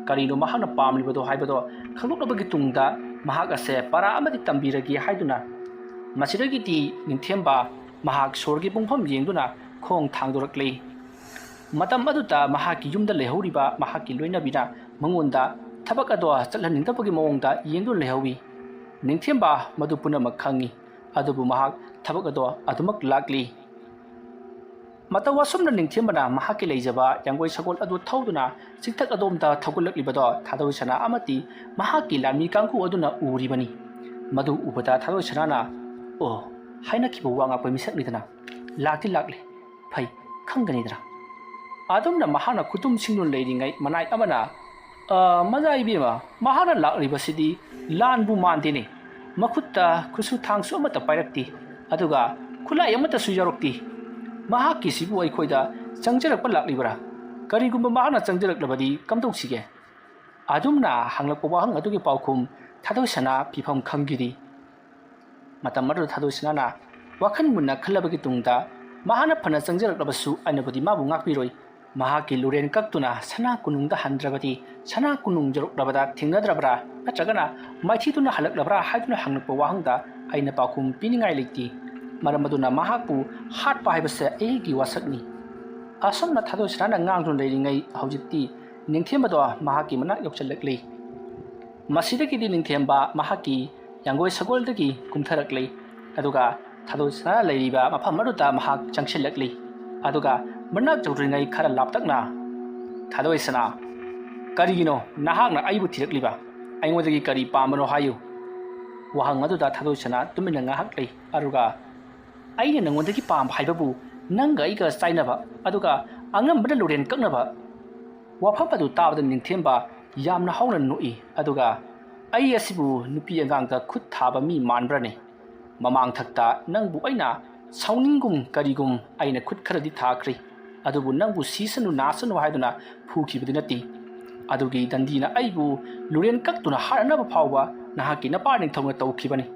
ꯀꯔꯤꯅꯣ ꯃꯍꯥꯛꯅ ꯄꯥꯝꯂꯤꯕꯗꯣ ꯍꯥꯏꯕꯗꯣ ꯈꯪꯗꯣꯛꯂꯕꯒꯤ ꯇꯨꯡꯗ ꯃꯍꯥꯛ ꯑꯁꯦ ꯄꯔꯥ ꯑꯃꯗꯤ ꯇꯝꯕꯤꯔꯒꯦ ꯍꯥꯏꯗꯨꯅ ꯃꯁꯤꯗꯒꯤꯗꯤ ꯅꯤꯡꯊꯦꯝꯕ ꯃꯍꯥꯛ ꯁꯣꯔꯒꯤ ꯄꯨꯡꯐꯝ ꯌꯦꯡꯗꯨꯅ ꯈꯣꯡ ꯊꯥꯡꯗꯣꯔꯛꯂꯤ ꯃꯇꯝ ꯑꯗꯨꯗ ꯃꯍꯥꯛꯀꯤ ꯌꯨꯝꯗ ꯂꯩꯍꯧꯔꯤꯕ ꯃꯍꯥꯛꯀꯤ ꯂꯣꯏꯅꯕꯤꯅ ꯃꯉꯣꯟꯗ ꯊꯕꯛ ꯑꯗꯣ ꯆꯠꯍꯟꯅꯤꯡꯗꯕꯒꯤ ꯃꯑꯣꯡꯗ ꯌꯦꯡꯗꯨꯅ ꯂꯩꯍꯧꯏ ꯅꯤꯡꯊꯦꯝꯕ ꯃꯗꯨ ꯄꯨꯝꯅꯃꯛ ꯈꯪꯏ ꯑꯗꯨꯕꯨ ꯃꯍꯥꯛ ꯊꯕꯛ ꯑꯗꯣ ꯑꯗꯨꯃꯛ ꯂꯥꯛꯂꯤ ꯃꯇꯧ ꯑꯁꯨꯝꯅ ꯅꯤꯡꯊꯦꯝꯕꯅ ꯃꯍꯥꯛꯀꯤ ꯂꯩꯖꯕ ꯌꯥꯡꯒꯣꯏ ꯁꯒꯣꯜ ꯑꯗꯨ ꯊꯧꯗꯨꯅ ꯆꯤꯡꯊꯛ ꯑꯗꯣꯝꯗ ꯊꯧꯒꯠꯂꯛꯂꯤꯕꯗꯣ ꯊꯥꯗꯣꯏꯁꯅꯥ ꯑꯃꯗꯤ ꯃꯍꯥꯛꯀꯤ ꯂꯥꯟꯃꯤ ꯀꯥꯡꯕꯨ ꯑꯗꯨꯅ ꯎꯔꯤꯕꯅꯤ ꯃꯗꯨ ꯎꯕꯗ ꯊꯥꯗꯣꯏꯁꯅꯥꯅ ꯍꯥꯏꯅꯈꯤꯕ ꯋꯥ ꯉꯥꯛꯄ ꯃꯤꯁꯛꯅꯤꯗꯅ ꯂꯥꯛꯂꯦ ꯐꯩ ꯈꯪꯒꯅꯤꯗꯅ ꯑꯗꯨꯝꯅ ꯃꯍꯥꯛꯅ ꯈꯨꯇꯨꯝꯁꯤꯡꯗꯨꯅ ꯂꯩꯔꯤꯉꯩ ꯃꯅꯥꯏ ꯑꯃꯅ ꯃꯖꯥ ꯏꯕꯦꯝꯃ ꯃꯍꯥꯛꯅ ꯂꯥꯛꯂꯤꯕꯁꯤꯗꯤ ꯂꯥꯟꯕꯨ ꯃꯥꯟꯗꯦꯅꯦ ꯃꯈꯨꯠꯇ ꯈꯨꯠꯁꯨ ꯊꯥꯡꯁꯨ ꯑꯃꯠꯇ ꯄꯥꯏꯔꯛꯇꯦ ꯑꯗꯨꯒ ꯈꯨꯠꯂꯥꯏ ꯑꯃꯠꯇꯁꯨ ꯌꯥꯎꯔꯛꯇꯦ ꯃꯍꯥꯛꯀꯤꯁꯤꯕꯨ ꯑꯩꯈꯣꯏꯗ ꯆꯪꯖꯔꯛꯄ ꯂꯥꯛꯂꯤꯕꯔꯥ ꯀꯔꯤꯒꯨꯝꯕ ꯃꯍꯥꯛꯅ ꯆꯪꯖꯔꯛꯂꯕꯗꯤ ꯀꯝꯗꯧꯁꯤꯒꯦ ꯑꯗꯨꯝꯅ ꯍꯪꯂꯛꯄ ꯋꯥꯍꯪ ꯑꯗꯨꯒꯤ ꯄꯥꯎꯈꯨꯝ ꯊꯥꯗꯣꯏꯁꯅꯥ ꯐꯤꯐꯝ ꯈꯪꯈꯤꯗꯤ ꯃꯇꯝ ꯑꯗꯨꯗ ꯊꯥꯗꯣꯏꯁꯅꯥꯅ ꯋꯥꯈꯜ ꯃꯨꯟꯅ ꯈꯜꯂꯕꯒꯤ ꯇꯨꯡꯗ ꯃꯍꯥꯛꯅ ꯐꯅ ꯆꯪꯖꯔꯛꯂꯕꯁꯨ ꯑꯩꯅꯕꯨꯗꯤ ꯃꯥꯕꯨ ꯉꯥꯛꯄꯤꯔꯣꯏ ꯃꯍꯥꯛꯀꯤ ꯂꯨꯔꯦꯟ ꯀꯛꯇꯨꯅ ꯁꯅꯥ ꯀꯣꯅꯨꯡꯗ ꯍꯟꯗ꯭ꯔꯕꯗꯤ ꯁꯅꯥ ꯀꯣꯅꯨꯡ ꯌꯧꯔꯛꯂꯕꯗ ꯊꯦꯡꯅꯗ꯭ꯔꯕ꯭ꯔꯥ ꯅꯠꯇ꯭ꯔꯒꯅ ꯃꯥꯏꯊꯤꯗꯨꯅ ꯍꯜꯂꯛꯂꯕ꯭ꯔꯥ ꯍꯥꯏꯗꯨꯅ ꯍꯪꯂꯛꯄ ꯋꯥꯍꯪꯗ ꯑꯩꯅ ꯄꯥꯎꯈꯨꯝ ꯄꯤꯅꯤꯡꯉꯥꯏ ꯂꯩꯇꯦ ꯃꯔꯝ ꯑꯗꯨꯅ ꯃꯍꯥꯛꯄꯨ ꯍꯥꯠꯄ ꯍꯥꯏꯕꯁꯦ ꯑꯩꯒꯤ ꯋꯥꯁꯛꯅꯤ ꯑꯁꯨꯝꯅ ꯊꯥꯗꯣꯏꯁꯅꯥꯅ ꯉꯥꯡꯗꯨꯅ ꯂꯩꯔꯤꯉꯩ ꯍꯧꯖꯤꯛꯇꯤ ꯅꯤꯡꯊꯦꯝꯕꯗꯣ ꯃꯍꯥꯛꯀꯤ ꯃꯅꯥꯛ ꯌꯧꯁꯤꯜꯂꯛꯂꯤ ꯃꯁꯤꯗꯒꯤꯗꯤ ꯅꯤꯡꯊꯦꯝꯕ ꯃꯍꯥꯛꯀꯤ ꯌꯥꯡꯒꯣꯏ ꯁꯒꯣꯜꯗꯒꯤ ꯀꯨꯝꯊꯔꯛꯂꯤ ꯑꯗꯨꯒ ꯊꯥꯗꯣꯏꯁꯅꯥ ꯂꯩꯔꯤꯕ ꯃꯐꯝ ꯑꯗꯨꯗ ꯃꯍꯥꯛ ꯆꯪꯁꯤꯜꯂꯛꯂꯤ ꯑꯗꯨꯒ ꯃꯅꯥꯛ ꯌꯧꯗ꯭ꯔꯤꯉꯩ ꯈꯔ ꯂꯥꯞꯇꯛꯅ ꯊꯥꯗꯣꯏꯁꯅꯥ ꯀꯔꯤꯒꯤꯅꯣ ꯅꯍꯥꯛꯅ ꯑꯩꯕꯨ ꯊꯤꯔꯛꯂꯤꯕ ꯑꯩꯉꯣꯟꯗꯒꯤ ꯀꯔꯤ ꯄꯥꯝꯕꯅꯣ ꯍꯥꯏꯌꯨ ꯋꯥꯍꯪ ꯑꯗꯨꯗ ꯊꯥꯗꯣꯏꯁꯅꯥ ꯇꯨꯃꯤꯟꯅ ꯉꯥꯏꯍꯥꯛ ꯂꯩ ꯑꯗꯨꯒ ꯑꯩꯅ ꯅꯉꯣꯟꯗꯒꯤ ꯄꯥꯝꯕ ꯍꯥꯏꯕꯕు ꯅꯪꯒ ꯑꯩꯒ ꯆꯥꯏꯅꯕ ꯑꯗꯨꯒ ꯑꯉꯝꯕꯅ ꯂꯨꯔꯦꯟ ꯀꯛꯅꯕ ꯋꯥꯐꯝ ꯑꯗꯨ ꯇꯥꯕꯗ ꯅꯤꯡꯊꯦꯝꯕ ꯌꯥꯝꯅ ꯍꯧꯅ ꯅꯣꯛꯏ ꯑꯗꯨꯒ ꯑꯩ ꯑꯁꯤꯕꯨ ꯅꯨꯄꯤ ꯑꯉꯥꯡꯗ ꯈꯨꯠ ꯊꯥꯕ ꯃꯤ ꯃꯥꯟꯕ꯭ꯔꯅꯦ ꯃꯃꯥꯡꯊꯛꯇ ꯅꯪꯕꯨ ꯑꯩꯅ ꯁꯥꯎꯅꯤꯡꯒꯨꯝ ꯀꯔꯤꯒꯨꯝ ꯑꯩꯅ ꯈꯨꯠ ꯈꯔꯗꯤ ꯊꯥꯈ꯭ꯔꯤ ꯑꯗꯨꯕꯨ ꯅꯪꯕु ꯁꯤꯁꯅꯨ ꯅꯥꯁꯅꯨ ꯍꯥꯏꯗꯨꯅ ꯐꯨꯈꯤꯕꯗꯤ ꯅꯠꯇꯦ ꯑꯗꯨꯒꯤ ꯗꯟꯗꯤꯅ ꯑꯩꯕꯨ ꯂꯨꯔꯦꯟ ꯀꯛꯇꯨꯅ ꯍꯥꯠꯅꯕ ꯐꯥꯎꯕ ꯅꯍꯥꯛꯀꯤ ꯅꯄꯥ ꯅꯤꯡꯊꯧꯅ ꯇꯧꯈꯤꯕꯅꯤ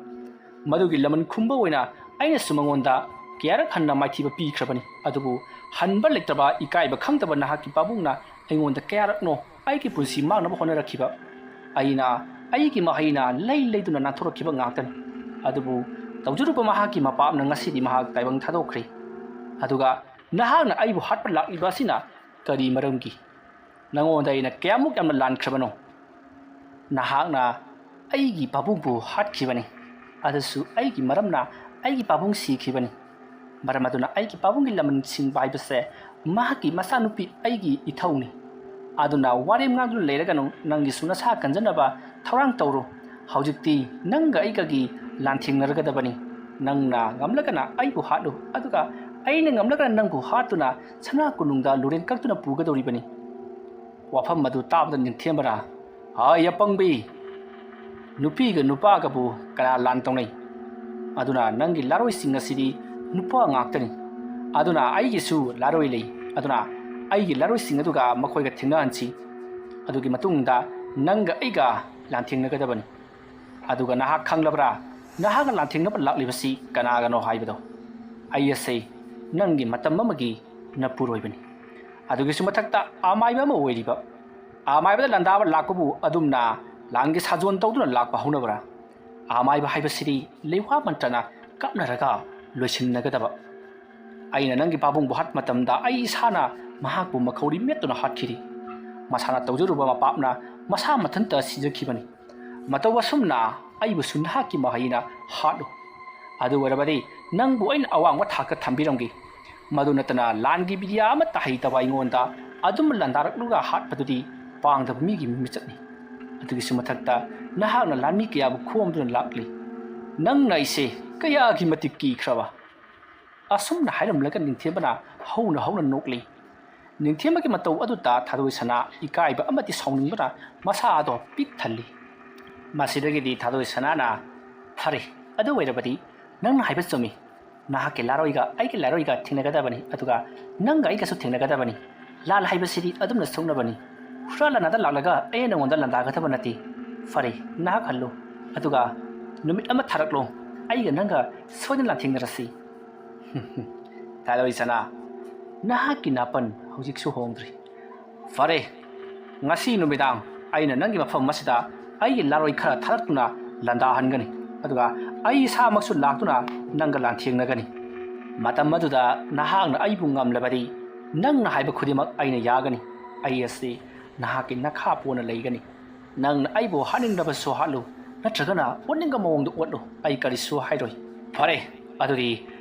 ꯃꯗꯨꯒꯤ ꯂꯃꯟ ꯈꯨꯝꯕ ꯑꯣꯏꯅ ꯑꯩꯅꯁꯨ ꯃꯉꯣꯟꯗ ꯀꯌꯥꯔꯛ ꯍꯟꯅ ꯃꯥꯏꯊꯤꯕ ꯄꯤꯈ꯭ꯔꯕꯅꯤ ꯑꯗꯨꯕꯨ ꯍꯟꯕ ꯂꯩꯇ꯭ꯔꯕ ꯏꯀꯥꯏꯕ ꯈꯪꯗꯕ ꯅꯍꯥꯛꯀꯤ ꯄꯥꯕꯨꯡꯅ ꯑꯩꯉꯣꯟꯗ ꯀꯌꯥꯔꯛꯅꯣ ꯑꯩꯒꯤ ꯄꯨꯟꯁꯤ ꯃꯥꯡꯅꯕ ꯍꯣꯠꯅꯔꯛꯈꯤꯕ ꯑꯩꯅ ꯑꯩꯒꯤ ꯃꯍꯩꯅ ꯂꯩꯗꯨꯅ ꯅꯥꯟꯊꯣꯔꯛꯈꯤꯕ ꯉꯥꯛꯇꯅꯤ ꯑꯗꯨꯕꯨ ꯇꯧꯖꯔꯨꯕ ꯃꯍꯥꯛꯀꯤ ꯃꯄꯥꯞꯅ ꯉꯁꯤꯗꯤ ꯃꯍꯥꯛ ꯇꯥꯏꯕꯪ ꯊꯥꯗꯣꯛꯈ꯭ꯔꯦ ꯑꯗꯨꯒ ꯅꯍꯥꯛꯅ ꯑꯩꯕꯨ ꯍꯥꯠꯄ ꯂꯥꯛꯂꯤꯕ ꯑꯁꯤꯅ ꯀꯔꯤ ꯃꯔꯝꯒꯤ ꯅꯉꯣꯟꯗ ꯑꯩꯅ ꯀꯌꯥꯃꯨꯛ ꯌꯥꯝꯅ ꯂꯥꯟꯈ꯭ꯔꯕꯅꯣ ꯅꯍꯥꯛꯅ ꯑꯩꯒꯤ ꯄꯥꯕꯨꯡꯕꯨ ꯍꯥꯠꯈꯤꯕꯅꯤ ꯑꯗꯨꯁꯨ ꯑꯩꯒꯤ ꯃꯔꯝꯅ ꯑꯩꯒꯤ ꯄꯥꯕꯨꯡ ꯁꯤꯈꯤꯕꯅꯤ ꯃꯔꯝ ꯑꯗꯨꯅ ꯑꯩꯒꯤ ꯄꯥꯕꯨꯡꯒꯤ ꯂꯃꯟ ꯁꯤꯡꯕ ꯍꯥꯏꯕꯁꯦ ꯃꯍꯥꯛꯀꯤ ꯃꯆꯥꯅꯨꯄꯤ ꯑꯩꯒꯤ ꯏꯊꯧꯅꯤ ꯑꯗꯨꯅ ꯋꯥꯔꯦꯝ ꯉꯥꯛꯗꯨꯅ ꯂꯩꯔꯒꯅꯨ ꯅꯪꯒꯤꯁꯨ ꯅꯁꯥ ꯀꯟꯖꯅꯕ ꯊꯧꯔꯥꯡ ꯇꯧꯔꯣ ꯍꯧꯖꯤꯛꯇꯤ ꯅꯪꯒ ꯑꯩꯒꯒꯤ ꯂꯥꯟꯊꯦꯡꯅꯔꯒꯗꯕꯅꯤ ꯅꯪꯅ ꯉꯝꯂꯒꯅ ꯑꯩꯕꯨ ꯍꯥꯠꯂꯨ ꯑꯗꯨꯒ ꯑꯩꯅ ꯉꯝꯂꯒꯅ ꯅꯪꯕꯨ ꯍꯥꯠꯇꯨꯅ ꯁꯅꯥ ꯀꯣꯅꯨꯡꯗ ꯂꯨꯔꯦꯟ ꯀꯛꯇꯨꯅ ꯄꯨꯒꯗꯧꯔꯤꯕꯅꯤ ꯋꯥꯐꯝ ꯑꯗꯨ ꯇꯥꯕꯗ ꯅꯤꯡꯊꯦꯝꯕꯅ ꯍꯥꯏ ꯑꯄꯪꯕꯤ ꯅꯨꯄꯤꯒ ꯅꯨꯄꯥꯒꯕꯨ ꯀꯅꯥ ꯂꯥꯟ ꯇꯧꯅꯩ ꯑꯗꯨꯅ ꯅꯪꯒꯤ ꯂꯥꯔꯣꯏꯁꯤꯡ ꯑꯁꯤꯗꯤ ꯅꯨꯄꯥ ꯉꯥꯛꯇꯅꯤ ꯑꯗꯨꯅ ꯑꯩꯒꯤꯁꯨ ꯂꯥꯔꯣꯏ ꯂꯩ ꯑꯗꯨꯅ ꯑꯩꯒꯤ ꯂꯥꯔꯣꯏꯁꯤꯡ ꯑꯗꯨꯒ ꯃꯈꯣꯏꯒ ꯊꯦꯡꯅꯍꯟꯁꯤ ꯑꯗꯨꯒꯤ ꯃꯇꯨꯡꯗ ꯅꯪꯒ ꯑꯩꯒ ꯂꯥꯟꯊꯦꯡꯅꯒꯗꯕꯅꯤ ꯑꯗꯨꯒ ꯅꯍꯥꯛ ꯈꯪꯂꯕ꯭ꯔꯥ ꯅꯍꯥꯛꯅ ꯂꯥꯟꯊꯦꯡꯅꯕ ꯂꯥꯛꯂꯤꯕꯁꯤ ꯀꯅꯥꯒꯅꯣ ꯍꯥꯏꯕꯗꯣ ꯑꯩ ꯑꯁꯦ ꯅꯪꯒꯤ ꯃꯇꯝ ꯑꯃꯒꯤ ꯅꯄꯨꯔꯣꯏꯕꯅꯤ ꯑꯗꯨꯒꯤꯁꯨ ꯃꯊꯛꯇ ꯑꯃꯥꯏꯕ ꯑꯃ ꯑꯣꯏꯔꯤꯕ ꯑꯃꯥꯏꯕꯗ ꯂꯥꯟꯗꯥꯕ ꯂꯥꯛꯄꯕꯨ ꯑꯗꯨꯝꯅ ꯂꯥꯟꯒꯤ ꯁꯥꯖꯣꯟ ꯇꯧꯗꯨꯅ ꯂꯥꯛꯄ ꯍꯧꯅꯕ꯭ꯔꯥ ꯑꯃꯥꯏꯕ ꯍꯥꯏꯕꯁꯤꯗꯤ ꯂꯩꯋꯥ ꯃꯟꯇ꯭ꯔꯅ ꯀꯞꯅꯔꯒ ꯂꯣꯏꯁꯤꯟꯅꯒꯗꯕ ꯑꯩꯅ ꯅꯪꯒꯤ ꯄꯥꯕꯨꯡꯕꯨ ꯍꯥꯠꯄ ꯃꯇꯝꯗ ꯑꯩ ꯏꯁꯥꯅ ꯃꯍꯥꯛꯄꯨ ꯃꯈꯧꯔꯤ ꯃꯦꯠꯇꯨꯅ ꯍꯥꯠꯈꯤꯔꯤ ꯃꯁꯥꯅ ꯇꯧꯖꯔꯨꯕ ꯃꯄꯥꯞꯅ ꯃꯁꯥ ꯃꯊꯟꯇ ꯁꯤꯖꯈꯤꯕꯅꯤ ꯃꯇꯧ ꯑꯁꯨꯝꯅ ꯑꯩꯕꯨꯁꯨ ꯅꯍꯥꯛꯀꯤ ꯃꯍꯩꯅ ꯍꯥꯠꯂꯨ ꯑꯗꯨ ꯑꯣꯏꯔꯕꯗꯤ ꯅꯪꯕꯨ ꯑꯩꯅ ꯑꯋꯥꯡꯕ ꯊꯥꯛꯇ ꯊꯝꯕꯤꯔꯝꯒꯦ ꯃꯗꯨ ꯅꯠꯇꯅ ꯂꯥꯟꯒꯤ ꯕꯤꯗꯤꯌꯥ ꯑꯃꯠꯇ ꯍꯩꯇꯕ ꯑꯩꯉꯣꯟꯗ ꯑꯗꯨꯝ ꯂꯥꯟꯗꯥꯔꯛꯂꯒ ꯍꯥꯠꯄꯗꯨꯗꯤ ꯄꯥꯡꯗꯕ ꯃꯤꯒꯤ ꯃꯤꯆꯠꯅꯤ ꯑꯗꯨꯒꯤꯁꯨ ꯃꯊꯛꯇ ꯅꯍꯥꯛꯅ ꯂꯥꯟꯃꯤ ꯀꯌꯥꯕꯨ ꯈꯣꯝꯗꯨꯅ ꯂꯥꯛꯂꯤ ꯅꯪꯅ ꯑꯩꯁꯦ ꯀꯌꯥꯒꯤ ꯃꯇꯤꯛ ꯀꯤꯈ꯭ꯔꯕ ꯑꯁꯨꯝꯅ ꯍꯥꯏꯔꯝꯂꯒ ꯅꯤꯡꯊꯦꯝꯕꯅ ꯍꯧꯅ ꯅꯣꯛꯂꯤ ꯅꯤꯡꯊꯦꯝꯕꯒꯤ ꯃꯇꯧ ꯑꯗꯨꯗ ꯊꯥꯗꯣꯏꯁꯅꯥ ꯏꯀꯥꯏꯕ ꯑꯃꯗꯤ ꯁꯥꯎꯅꯤꯡꯕꯅ ꯃꯁꯥꯗꯣ ꯄꯤꯛ ꯊꯜꯂꯤ ꯃꯁꯤꯗꯒꯤꯗꯤ ꯊꯥꯗꯣꯏꯁꯅꯥꯅ ꯐꯔꯦ ꯑꯗꯨ ꯑꯣꯏꯔꯕꯗꯤ ꯅꯪꯅ ꯍꯥꯏꯕ ꯆꯨꯝꯃꯤ ꯅꯍꯥꯛꯀꯤ ꯂꯥꯔꯣꯏꯒ ꯑꯩꯒꯤ ꯂꯥꯔꯣꯏꯒ ꯊꯦꯡꯅꯒꯗꯕꯅꯤ ꯑꯗꯨꯒ ꯅꯪꯒ ꯑꯩꯒꯁꯨ ꯊꯦꯡꯅꯒꯗꯕꯅꯤ ꯂꯥꯜ ꯍꯥꯏꯕꯁꯤꯗꯤ ꯑꯗꯨꯝꯅ ꯁꯣꯛꯅꯕꯅꯤ ꯍꯨꯔꯥꯟꯂꯅꯥꯗ ꯂꯥꯛꯂꯒ ꯑꯩꯅ ꯅꯉꯣꯟꯗ ꯂꯥꯟꯗꯥꯒꯗꯕ ꯅꯠꯇꯦ ꯐꯔꯦ ꯅꯍꯥꯛ ꯍꯜꯂꯨ ꯑꯗꯨꯒ ꯅꯨꯃꯤꯠ ꯑꯃ ꯊꯥꯔꯛꯂꯣ ꯑꯩꯒ ꯅꯪꯒ ꯁꯣꯏꯗꯅ ꯂꯥꯟꯊꯦꯡꯅꯔꯁꯤ ꯊꯥꯗꯣꯏꯁꯅꯥ ꯅꯍꯥꯛꯀꯤ ꯅꯥꯄꯟ ꯍꯧꯖꯤꯛꯁꯨ ꯍꯣꯡꯗ꯭ꯔꯤ ꯐꯔꯦ ꯉꯁꯤ ꯅꯨꯃꯤꯗꯥꯡ ꯑꯩꯅ ꯅꯪꯒꯤ ꯃꯐꯝ ꯑꯁꯤꯗ ꯑꯩꯒꯤ ꯂꯥꯔꯣꯏ ꯈꯔ ꯊꯥꯔꯛꯇꯨꯅ ꯂꯥꯟꯗꯥꯍꯟꯒꯅꯤ ꯑꯗꯨꯒ ꯑꯩ ꯏꯁꯥꯃꯛꯁꯨ ꯂꯥꯛꯇꯨꯅ ꯅꯪꯒ ꯂꯥꯟꯊꯦꯡꯅꯒꯅꯤ ꯃꯇꯝ ꯑꯗꯨꯗ ꯅꯍꯥꯛꯅ ꯑꯩꯕꯨ ꯉꯝꯂꯕꯗꯤ ꯅꯪꯅ ꯍꯥꯏꯕ ꯈꯨꯗꯤꯡꯃꯛ ꯑꯩꯅ ꯌꯥꯒꯅꯤ ꯑꯩ ꯑꯁꯤ ꯅꯍꯥꯛꯀꯤ ꯅꯈꯥ ꯄꯣꯟꯅ ꯂꯩꯒꯅꯤ ꯅꯪꯅ ꯑꯩꯕꯨ ꯍꯥꯠꯅꯤꯡꯂꯕꯁꯨ ꯍꯥꯠꯂꯨ ꯅꯠꯇ꯭ꯔꯒꯅ ꯑꯣꯠꯅꯤꯡꯕ ꯃꯑꯣꯡꯗ ꯑꯣꯠꯂꯨ ꯑꯩ ꯀꯔꯤꯁꯨ ꯍꯥꯏꯔꯣꯏ ꯐꯔꯦ ꯑꯗꯨꯗꯤ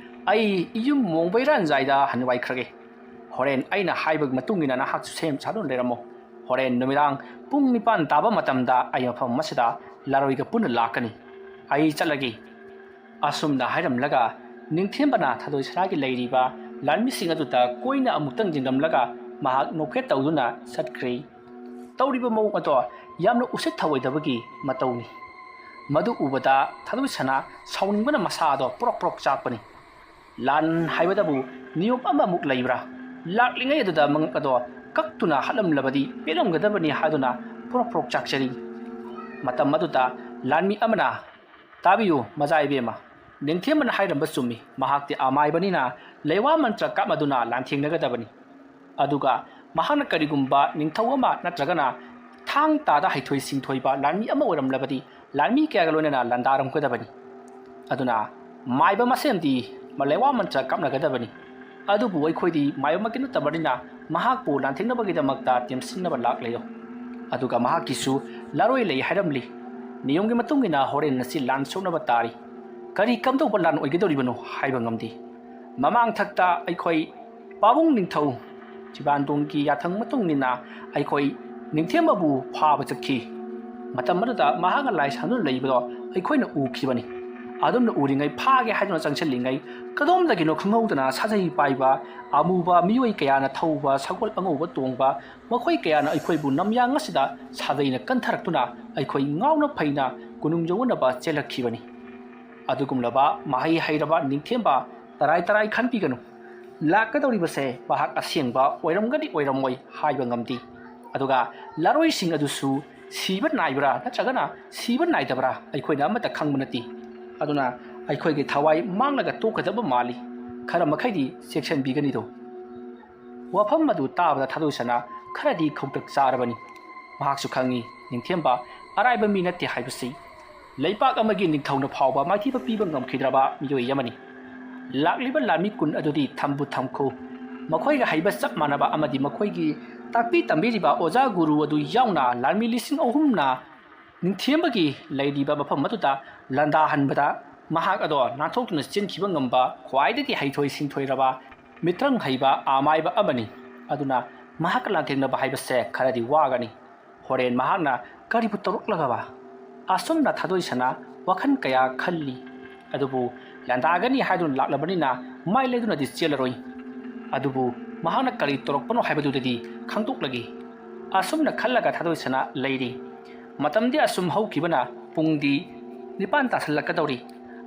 ꯑꯩ ꯌꯨꯝ ꯃꯣꯡꯕꯩꯔꯥꯟꯖꯥꯏꯗ ꯍꯟꯋꯥꯏꯈ꯭ꯔꯒꯦ ꯍꯣꯔꯦꯟ ꯑꯩꯅ ꯍꯥꯏꯕꯒꯤ ꯃꯇꯨꯡꯏꯟꯅ ꯅꯍꯥꯛꯁꯨ ꯁꯦꯝ ꯁꯥꯗꯨꯅ ꯂꯩꯔꯝꯃꯣ ꯍꯣꯔꯦꯟ ꯅꯨꯃꯤꯗꯥꯡ ꯄꯨꯡ 9 ꯇꯥꯕ ꯃꯇꯝꯗ ꯑꯩ ꯃꯐꯝ ꯑꯁꯤꯗ ꯂꯥꯔꯣꯏꯒ ꯄꯨꯟꯅ ꯂꯥꯛꯀꯅꯤ ꯑꯩ ꯆꯠꯂꯒꯦ ꯑꯁꯨꯝꯅ ꯍꯥꯏꯔꯝꯂꯒ ꯅꯤꯡꯊꯦꯝꯕꯅ ꯊꯥꯗꯣꯏꯁꯅꯥꯒꯤ ꯂꯩꯔꯤꯕ ꯂꯥꯟꯃꯤꯁꯤꯡ ꯑꯗꯨꯗ ꯀꯣꯏꯅ ꯑꯃꯨꯛꯇꯪ ꯌꯦꯡꯂꯝꯂꯒ ꯃꯍꯥꯛ ꯅꯣꯛꯐꯦꯠ ꯇꯧꯗꯨꯅ ꯆꯠꯈ꯭ꯔꯦ ꯇꯧꯔꯤꯕ ꯃꯑꯣꯡ ꯑꯗꯣ ꯌꯥꯝꯅ ꯎꯁꯤꯠ ꯊꯑꯣꯏꯗꯕꯒꯤ ꯃꯇꯧꯅꯤ ꯃꯗꯨ ꯎꯕꯗ ꯊꯥꯗꯣꯏꯁꯅꯥ ꯁꯥꯎꯅꯤꯡꯕꯅ ꯃꯁꯥꯗꯣ ꯄ꯭ꯔꯣꯛ ꯆꯥꯛꯄꯅꯤ ꯂꯥꯟ ꯍꯥꯏꯕꯗꯕꯨ ꯅꯤꯌꯣꯝ ꯑꯃꯃꯨꯛ ꯂꯩꯕ꯭ꯔꯥ ꯂꯥꯛꯂꯤꯉꯩ ꯑꯗꯨꯗ ꯃꯉꯛ ꯑꯗꯣ ꯀꯛꯇꯨꯅ ꯍꯥꯠꯂꯝꯂꯕꯗꯤ ꯄꯦꯜꯂꯝꯒꯗꯕꯅꯤ ꯍꯥꯏꯗꯨꯅ ꯄ꯭ꯔꯣꯛ ꯆꯥꯛꯆꯔꯤ ꯃꯇꯝ ꯑꯗꯨꯗ ꯂꯥꯟꯃꯤ ꯑꯃꯅ ꯇꯥꯕꯤꯌꯨ ꯃꯖꯥ ꯏꯕꯦꯝꯃ ꯅꯤꯡꯊꯦꯝꯕꯅ ꯍꯥꯏꯔꯝꯕ ꯆꯨꯝꯃꯤ ꯃꯍꯥꯛꯇꯤ ꯑꯃꯥꯏꯕꯅꯤꯅ ꯂꯩꯋꯥ ꯃꯟꯇ꯭ꯔ ꯀꯥꯞꯃꯗꯨꯅ ꯂꯥꯟꯊꯦꯡꯅꯒꯗꯕꯅꯤ ꯑꯗꯨꯒ ꯃꯍꯥꯛꯅ ꯀꯔꯤꯒꯨꯝꯕ ꯅꯤꯡꯊꯧ ꯑꯃ ꯅꯠꯇ꯭ꯔꯒꯅ ꯊꯥꯡ ꯇꯥꯗ ꯍꯩꯊꯣꯏ ꯁꯤꯡꯊꯣꯏꯕ ꯂꯥꯟꯃꯤ ꯑꯃ ꯑꯣꯏꯔꯝꯂꯕꯗꯤ ꯂꯥꯟꯃꯤ ꯀꯌꯥꯒ ꯂꯣꯏꯅꯅ ꯂꯥꯟꯗꯥꯔꯝꯒꯗꯕꯅꯤ ꯑꯗꯨꯅ ꯃꯥꯏꯕ ꯃꯁꯦꯟꯗꯤ ꯂꯩꯋꯥ ꯃꯟꯇ꯭ꯔ ꯀꯥꯞꯅꯒꯗꯕꯅꯤ ꯑꯗꯨꯕꯨ ꯑꯩꯈꯣꯏꯗꯤ ꯃꯥꯏꯕꯃꯛꯀꯤ ꯅꯠꯇꯕꯅꯤ나 ꯃꯍꯥꯛꯄꯨ ꯂꯥꯟꯊꯦꯡꯅꯕꯒꯤꯗꯃꯛꯇ ꯇꯦꯝꯁꯤꯟꯅꯕ ꯂꯥꯛꯂꯦꯌꯣ ꯑꯗꯨꯒ ꯃꯍꯥꯛꯀꯤꯁꯨ ꯂꯥꯔꯣꯏ ꯂꯩ ꯍꯥꯏꯔꯝꯂꯤ ꯅꯤꯌꯣꯝꯒꯤ ꯃꯇꯨꯡꯏꯟꯅ ꯍꯣꯔꯦꯟ ꯉꯁꯤ ꯂꯥꯟ ꯁꯣꯛꯅꯕ ꯇꯥꯔꯤ ꯀꯔꯤ ꯀꯝꯗꯧꯕ ꯂꯥꯟ ꯑꯣꯏꯒꯗꯧꯔꯤꯕꯅꯣ ꯍꯥꯏꯕ ꯉꯝꯗꯦ ꯃꯃꯥꯡ ꯊꯛꯇ ꯑꯩꯈꯣꯏ ꯄꯥꯕꯨꯡ ꯅꯤꯡꯊꯧ ꯆꯤꯕꯥꯟꯗꯣꯡꯒꯤ ꯌꯥꯊꯪ ꯃꯇꯨꯡꯏꯟꯅ ꯑꯩꯈꯣꯏ ꯅꯤꯡꯊꯦꯝꯕꯕꯨ ꯐꯥꯕ ꯆꯠꯈꯤ ꯃꯇꯝ ꯑꯗꯨꯗ ꯃꯍꯥꯛꯅ ꯂꯥꯏ ꯁꯥꯟꯗꯨꯅ ꯂꯩꯕꯗꯣ ꯑꯩꯈꯣꯏꯅ ꯎꯈꯤꯕꯅꯤ ꯑꯗꯨꯝꯅ ꯎꯔꯤꯉꯩ ꯐꯥꯒꯦ ꯍꯥꯏꯗꯨꯅ ꯆꯪꯁꯤꯜꯂꯤꯉꯩ ꯀꯗꯣꯝꯗꯒꯤꯅꯣ ꯈꯪꯍꯧꯗꯅ ꯁꯥꯖꯩ ꯄꯥꯏꯕ ꯑꯃꯨꯕ ꯃꯤꯑꯣꯏ ꯀꯌꯥꯅ ꯊꯧꯕ ꯁꯒꯣꯜ ꯑꯉꯧꯕ ꯇꯣꯡꯕ ꯃꯈꯣꯏ ꯀꯌꯥꯅ ꯑꯩꯈꯣꯏꯕꯨ ꯅꯝꯌꯥꯡ ꯑꯁꯤꯗ ꯁꯥꯖꯩꯅ ꯀꯟꯊꯔꯛꯇꯨꯅ ꯑꯩꯈꯣꯏ ꯉꯥꯎꯅ ꯐꯩꯅ ꯀꯣꯅꯨꯡ ꯌꯧꯅꯕ ꯆꯦꯜꯂꯛꯈꯤꯕꯅꯤ ꯑꯗꯨꯒꯨꯝꯂꯕ ꯃꯍꯩ ꯍꯩꯔꯕ ꯅꯤꯡꯊꯦꯝꯕ ꯇꯔꯥꯏ ꯈꯟꯕꯤꯒꯅꯨ ꯂꯥꯛꯀꯗꯧꯔꯤꯕꯁꯦ ꯃꯍꯥꯛ ꯑꯁꯦꯡꯕ ꯑꯣꯏꯔꯝꯒꯅꯤ ꯑꯣꯏꯔꯝꯃꯣꯏ ꯍꯥꯏꯕ ꯉꯝꯗꯦ ꯑꯗꯨꯒ ꯂꯥꯔꯣꯏꯁꯤꯡ ꯑꯗꯨꯁꯨ ꯁꯤꯕ ꯅꯥꯏꯕ꯭ꯔꯥ ꯅꯠꯇ꯭ꯔꯒꯅ ꯁꯤꯕ ꯅꯥꯏꯗꯕ꯭ꯔꯥ ꯑꯩꯈꯣꯏꯅ ꯑꯃꯠꯇ ꯈꯪꯕ ꯅꯠꯇꯦ ꯑꯗꯨꯅ ꯑꯩꯈꯣꯏꯒꯤ ꯊꯋꯥꯏ ꯃꯥꯡꯂꯒ ꯇꯣꯛꯀꯗꯕ ꯃꯥꯜꯂꯤ ꯈꯔ ꯃꯈꯩꯗꯤ ꯆꯦꯛꯁꯤꯟꯕꯤꯒꯅꯤꯗꯣ ꯋꯥꯐꯝ ꯑꯗꯨ ꯇꯥꯕꯗ ꯊꯥꯗꯣꯏꯁꯅꯥ ꯈꯔꯗꯤ ꯈꯧꯇꯛ ꯆꯥꯔꯕꯅꯤ ꯃꯍꯥꯛꯁꯨ ꯈꯪꯉꯤ ꯅꯤꯡꯊꯦꯝꯕ ꯑꯔꯥꯏꯕ ꯃꯤ ꯅꯠꯇꯦ ꯍꯥꯏꯕꯁꯤ ꯂꯩꯄꯥꯛ ꯑꯃꯒꯤ ꯅꯤꯡꯊꯧꯅ ꯐꯥꯎꯕ ꯃꯥꯏꯊꯤꯕ ꯄꯤꯕ ꯉꯝꯈꯤꯗ꯭ꯔꯕ ꯃꯤꯑꯣꯏ ꯑꯃꯅꯤ ꯂꯥꯛꯂꯤꯕ ꯂꯥꯟꯃꯤ ꯀꯨꯟ ꯑꯗꯨꯗꯤ ꯊꯝꯕꯨ ꯊꯝꯈꯨ ꯃꯈꯣꯏꯒ ꯍꯩꯕ ꯆꯞ ꯃꯥꯟꯅꯕ ꯑꯃꯗꯤ ꯃꯈꯣꯏꯒꯤ ꯇꯥꯛꯄꯤ ꯇꯝꯕꯤꯔꯤꯕ ꯑꯣꯖꯥ ꯒꯨꯔꯨ ꯑꯗꯨ ꯌꯥꯎꯅ ꯂꯥꯟꯃꯤ 3,000ꯅ ꯅꯤꯡꯊꯦꯝꯕꯒꯤ ꯂꯩꯔꯤꯕ ꯃꯐꯝ ꯑꯗꯨꯗ ꯂꯥꯟꯗꯥꯍꯟꯕꯗ ꯃꯍꯥꯛ ꯑꯗꯣ ꯅꯥꯟꯊꯣꯛꯇꯨꯅ ꯆꯦꯟꯈꯤꯕ ꯉꯝꯕ ꯈ꯭ꯋꯥꯏꯗꯒꯤ ꯍꯩꯊꯣꯏ ꯁꯤꯡꯊꯣꯏꯔꯕ ꯃꯤꯇ꯭ꯔꯪ ꯍꯩꯕ ꯑꯃꯥꯏꯕ ꯑꯃꯅꯤ ꯑꯗꯨꯅ ꯃꯍꯥꯛꯀ ꯂꯥꯟꯊꯦꯡꯅꯕ ꯍꯥꯏꯕꯁꯦ ꯈꯔꯗꯤ ꯋꯥꯒꯅꯤ ꯍꯣꯔꯦꯟ ꯃꯍꯥꯛꯅ ꯀꯔꯤꯕꯨ ꯇꯧꯔꯛꯂꯒꯕ ꯑꯁꯨꯝꯅ ꯊꯥꯗꯣꯏꯁꯅꯥ ꯋꯥꯈꯜ ꯀꯌꯥ ꯈꯜꯂꯤ ꯑꯗꯨꯕꯨ ꯂꯥꯟꯗꯥꯒꯅꯤ ꯍꯥꯏꯗꯨꯅ ꯂꯥꯛꯂꯕꯅꯤꯅ ꯃꯥꯏ ꯂꯩꯗꯨꯅꯗꯤ ꯆꯦꯜꯂꯔꯣꯏ ꯑꯗꯨꯕꯨ ꯃꯍꯥꯛꯅ ꯀꯔꯤ ꯇꯧꯔꯛꯄꯅꯣ ꯍꯥꯏꯕꯗꯨꯗꯤ ꯈꯪꯗꯣꯛꯂꯒꯦ ꯑꯁꯨꯝꯅ ꯈꯜꯂꯒ ꯊꯥꯗꯣꯏꯁꯅꯥ ꯂꯩꯔꯤ ꯃꯇꯝꯗꯤ ꯑꯁꯨꯝ ꯍꯧꯈꯤꯕꯅ ꯄꯨꯡꯗꯤ 9 ꯇꯥꯁꯜꯂꯛꯀꯗꯧꯔꯤ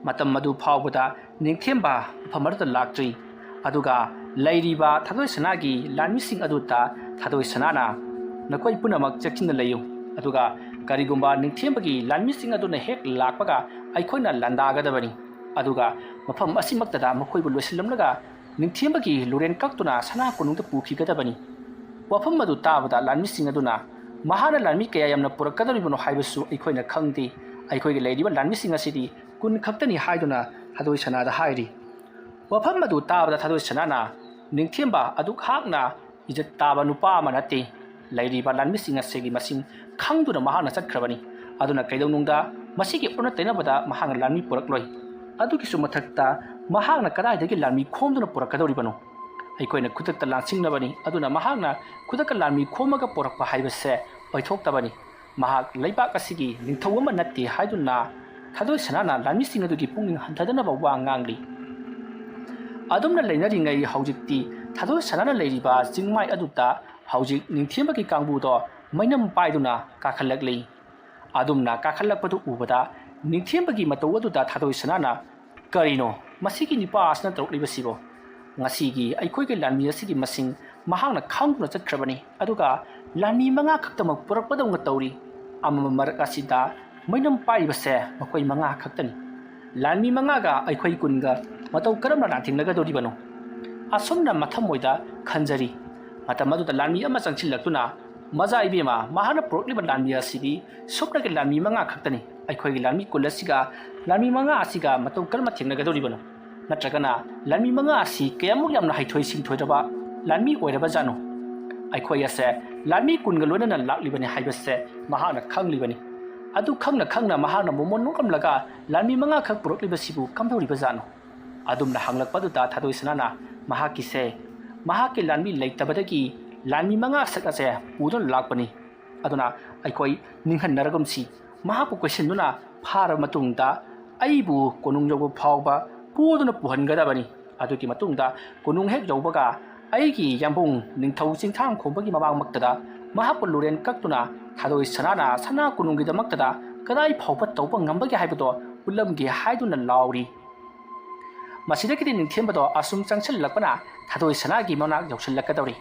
ꯃꯇꯝ ꯑꯗꯨ ꯐꯥꯎꯕꯗ ꯅꯤꯡꯊꯦꯝꯕ ꯃꯐꯝ ꯑꯗꯨꯗ ꯂꯥꯛꯇ꯭ꯔꯤ ꯑꯗꯨꯒ ꯂꯩꯔꯤꯕ ꯊꯥꯗꯣꯏꯁꯅꯥꯒꯤ ꯂꯥꯟꯃꯤꯁꯤꯡ ꯑꯗꯨꯗ ꯊꯥꯗꯣꯏꯁꯅꯥꯅ ꯅꯈꯣꯏ ꯄꯨꯝꯅꯃꯛ ꯆꯦꯛꯁꯤꯟꯅ ꯂꯩꯌꯨ ꯑꯗꯨꯒ ꯀꯔꯤꯒꯨꯝꯕ ꯅꯤꯡꯊꯦꯝꯕꯒꯤ ꯂꯥꯟꯃꯤꯁꯤꯡ ꯑꯗꯨꯅ ꯍꯦꯛ ꯂꯥꯛꯄꯒ ꯑꯩꯈꯣꯏꯅ ꯂꯥꯟꯗꯥꯒꯗꯕꯅꯤ ꯑꯗꯨꯒ ꯃꯐꯝ ꯑꯁꯤꯃꯛꯇꯗ ꯃꯈꯣꯏꯕꯨ ꯂꯣꯏꯁꯤꯜꯂꯝꯂꯒ ꯅꯤꯡꯊꯦꯝꯕꯒꯤ ꯂꯨꯔꯦꯟ ꯀꯛꯇꯨꯅ ꯁꯅꯥ ꯀꯣꯅꯨꯡꯗ ꯄꯨꯈꯤꯒꯗꯕꯅꯤ ꯋꯥꯐꯝ ꯑꯗꯨ ꯇꯥꯕꯗ ꯂꯥꯟꯃꯤꯁꯤꯡ ꯑꯗꯨꯅ ꯃꯍꯥꯛꯅ ꯂꯥꯟꯃꯤ ꯀꯌꯥ ꯌꯥꯝꯅ ꯄꯨꯔꯛꯀꯗꯧꯔꯤꯕꯅꯣ ꯍꯥꯏꯕꯁꯨ ꯑꯩꯈꯣꯏꯅ ꯈꯪꯗꯦ ꯑꯩꯈꯣꯏꯒꯤ ꯂꯩꯔꯤꯕ ꯂꯥꯟꯃꯤꯁꯤꯡ ꯑꯁꯤꯗꯤ 10 ꯈꯛꯇꯅꯤ ꯍꯥꯏꯗꯨꯅ ꯊꯥꯗꯣꯏꯁꯅꯥꯗ ꯍꯥꯏꯔꯤ ꯋꯥꯐꯝ ꯑꯗꯨ ꯇꯥꯕꯗ ꯊꯥꯗꯣꯏꯁꯅꯥꯅ ꯅꯤꯡꯊꯦꯝꯕ ꯑꯗꯨꯈꯥꯛꯅ ꯏꯖꯠ ꯇꯥꯕ ꯅꯨꯄꯥ ꯑꯃ ꯅꯠꯇꯦ ꯂꯩꯔꯤꯕ ꯂꯥꯟꯃꯤꯁꯤꯡ ꯑꯁꯤꯒꯤ ꯃꯁꯤꯡ ꯈꯪꯗꯨꯅ ꯃꯍꯥꯛꯅ ꯆꯠꯈ꯭ꯔꯕꯅꯤ ꯑꯗꯨꯅ ꯀꯩꯗꯧꯅꯨꯡꯗ ꯃꯁꯤꯒꯤ ꯑꯣꯟꯅ ꯇꯩꯅꯕꯗ ꯃꯍꯥꯛꯅ ꯂꯥꯟꯃꯤ ꯄꯨꯔꯛꯂꯣꯏ ꯑꯗꯨꯒꯤꯁꯨ ꯃꯊꯛꯇ ꯃꯍꯥꯛꯅ ꯀꯗꯥꯏꯗꯒꯤ ꯂꯥꯟꯃꯤ ꯈꯣꯝꯗꯨꯅ ꯄꯨꯔꯛꯀꯗꯧꯔꯤꯕꯅꯣ ꯑꯩꯈꯣꯏꯅ ꯈꯨꯗꯛꯇ ꯂꯥꯟꯁꯤꯡꯅꯕꯅꯤ ꯑꯗꯨꯅ ꯃꯍꯥꯛꯅ ꯈꯨꯗꯛꯇ ꯂꯥꯟꯃꯤ ꯈꯣꯝꯃꯒ ꯄꯨꯔꯛꯄ ꯍꯥꯏꯕꯁꯦ ꯑꯣꯏꯊꯣꯛꯇꯕꯅꯤ ꯃꯍꯥꯛ ꯂꯩꯕꯥꯛ ꯑꯁꯤꯒꯤ ꯅꯤꯡꯊꯧ ꯑꯃ ꯅꯠꯇꯦ ꯍꯥꯏꯗꯨꯅ ꯊꯥꯗꯣꯏꯁꯅꯥꯅ ꯂꯥꯟꯃꯤꯁꯤꯡ ꯑꯗꯨꯒꯤ ꯄꯨꯛꯅꯤꯡ ꯍꯟꯊꯗꯅꯕ ꯋꯥ ꯉꯥꯡꯂꯤ ꯑꯗꯨꯝꯅ ꯂꯩꯅꯔꯤꯉꯩ ꯍꯧꯖꯤꯛꯇꯤ ꯊꯥꯗꯣꯏꯁꯅꯥꯅ ꯂꯩꯔꯤꯕ ꯆꯤꯡꯃꯥꯏ ꯑꯗꯨꯗ ꯍꯧꯖꯤꯛ ꯅꯤꯡꯊꯦꯝꯕꯒꯤ ꯀꯥꯡꯕꯨꯗꯣ ꯃꯩꯅꯝ ꯄꯥꯏꯗꯨꯅ ꯀꯥꯈꯠꯂꯛꯂꯤ ꯑꯗꯨꯝꯅ ꯀꯥꯈꯠꯂꯛꯄꯗꯨ ꯎꯕꯗ ꯅꯤꯡꯊꯦꯝꯕꯒꯤ ꯃꯇꯧ ꯑꯗꯨꯗ ꯊꯥꯗꯣꯏꯁꯅꯥꯅ ꯀꯔꯤꯅꯣ ꯃꯁꯤꯒꯤ ꯅꯨꯄꯥ ꯑꯁꯤꯅ ꯇꯧꯔꯛꯂꯤꯕꯁꯤꯕꯣ ꯉꯁꯤꯒꯤ ꯑꯩꯈꯣꯏꯒꯤ ꯂꯥꯟꯃꯤ ꯑꯁꯤꯒꯤ ꯃꯁꯤꯡ ꯃꯍꯥꯛꯅ ꯈꯪꯗꯨꯅ ꯆꯠꯈ꯭ꯔꯕꯅꯤ ꯑꯗꯨꯒ ꯂꯥꯟꯃꯤ 5 ꯈꯛꯇꯃꯛ ꯄꯨꯔꯛꯄꯗꯧꯅ ꯇꯧꯔꯤ ꯑꯃꯃ ꯃꯔꯛ ꯑꯁꯤꯗ ꯃꯩꯅꯝ ꯄꯥꯏꯔꯤꯕꯁꯦ ꯃꯈꯣꯏ 5 ꯈꯛꯇꯅꯤ ꯂꯥꯟꯃꯤ 5ꯒ ꯑꯩꯈꯣꯏ 10ꯒ ꯃꯇꯧ ꯀꯔꯝꯅ ꯂꯥꯟꯊꯦꯡꯅꯒꯗꯧꯔꯤꯕꯅꯣ ꯑꯁꯨꯝꯅ ꯃꯊꯃꯣꯏꯗ ꯈꯟꯖꯔꯤ ꯃꯇꯝ ꯑꯗꯨꯗ ꯂꯥꯟꯃꯤ ꯑꯃ ꯆꯪꯁꯤꯜꯂꯛꯇꯨꯅ ꯃꯖꯥ ꯏꯕꯦꯝꯃ ꯃꯍꯥꯛꯅ ꯄꯨꯔꯛꯂꯤꯕ ꯂꯥꯟꯃꯤ ꯑꯁꯤꯗꯤ ꯁꯨꯞꯅꯒꯤ ꯂꯥꯟꯃꯤ 5 ꯈꯛꯇꯅꯤ ꯑꯩꯈꯣꯏꯒꯤ ꯂꯥꯟꯃꯤ ꯀꯨꯜ ꯑꯁꯤꯒ ꯂꯥꯟꯃꯤ 5 ꯑꯁꯤꯒ ꯃꯇꯧ ꯀꯔꯝꯅ ꯊꯦꯡꯅꯒꯗꯧꯔꯤꯕꯅꯣ ꯅꯠꯇ꯭ꯔꯒꯅ ꯂꯥꯟꯃꯤ 5 ꯑꯁꯤ ꯀꯌꯥꯃꯨꯛ ꯌꯥꯝꯅ ꯍꯩꯊꯣꯏ ꯁꯤꯡꯊꯣꯏꯔꯕ ꯂꯥꯟꯃꯤ ꯑꯣꯏꯔꯕꯖꯥꯠꯅꯣ ꯑꯩꯈꯣꯏ ꯑꯁꯦ ꯂꯥꯟꯃꯤ 10ꯒ ꯂꯣꯏꯅꯅ ꯂꯥꯛꯂꯤꯕꯅꯤ ꯍꯥꯏꯕꯁꯦ ꯃꯍꯥꯛꯅ ꯈꯪꯂꯤꯕꯅꯤ ꯑꯗꯨ ꯈꯪꯅ ꯈꯪꯅ ꯃꯍꯥꯛꯅ ꯃꯣꯃꯣꯟ ꯅꯣꯛꯂꯝꯂꯒ ꯂꯥꯟꯃꯤ 5 ꯈꯛ ꯄꯨꯔꯛꯂꯤꯕꯁꯤꯕꯨ ꯀꯝꯗꯧꯔꯤꯕꯖꯥꯠꯅꯣ ꯑꯗꯨꯝꯅ ꯍꯪꯂꯛꯄꯗꯨꯗ ꯊꯥꯗꯣꯏꯁꯅꯥꯅ ꯃꯍꯥꯛꯀꯤꯁꯦ ꯃꯍꯥꯛꯀꯤ ꯂꯥꯟꯃꯤ ꯂꯩꯇꯕꯗꯒꯤ ꯂꯥꯟꯃꯤ 5 ꯁꯛ ꯑꯁꯦ ꯄꯨꯗꯨꯅ ꯂꯥꯛꯄꯅꯤ ꯑꯗꯨꯅ ꯑꯩꯈꯣꯏ ꯅꯤꯡꯍꯟꯅꯔꯒꯨꯝꯁꯤ ꯃꯍꯥꯛꯄꯨ ꯀꯣꯏꯁꯤꯟꯗꯨꯅ ꯐꯥꯔꯕ ꯃꯇꯨꯡꯗ ꯑꯩꯕꯨ ꯀꯣꯅꯨꯡ ꯌꯧꯕ ꯐꯥꯎꯕ ꯄꯨꯗꯨꯅ ꯄꯨꯍꯟꯒꯗꯕꯅꯤ ꯑꯗꯨꯒꯤ ꯃꯇꯨꯡꯗ ꯀꯣꯅꯨꯡ ꯍꯦꯛ ꯌꯧꯕꯒ ꯑꯩꯒꯤ ꯌꯥꯝꯕꯨꯡ ꯅꯤꯡꯊꯧ ꯆꯤꯡꯊꯥꯡ ꯈꯣꯡꯕꯒꯤ ꯃꯃꯥꯡꯃꯛꯇꯗ ꯃꯍꯥꯛꯄꯨ ꯂꯨꯔꯦꯟ ꯀꯛꯇꯨꯅ ꯊꯥꯗꯣꯏꯁꯅꯥꯅ ꯁꯅꯥ ꯀꯣꯅꯨꯡꯒꯤꯗꯃꯛꯇꯗ ꯀꯗꯥꯏ ꯐꯥꯎꯕ ꯇꯧꯕ ꯉꯝꯕꯒꯦ ꯍꯥꯏꯕꯗꯣ ꯎꯠꯂꯝꯒꯦ ꯍꯥꯏꯗꯨꯅ ꯂꯥꯎꯔꯤ ꯃꯁꯤꯗꯒꯤꯗꯤ ꯅꯤꯡꯊꯦꯝꯕꯗꯣ ꯑꯁꯨꯝ ꯆꯪꯁꯤꯜꯂꯛꯄꯅ ꯊꯥꯗꯣꯏꯁꯅꯥꯒꯤ ꯃꯅꯥꯛ ꯌꯧꯁꯤꯜꯂꯛꯀꯗꯧꯔꯤ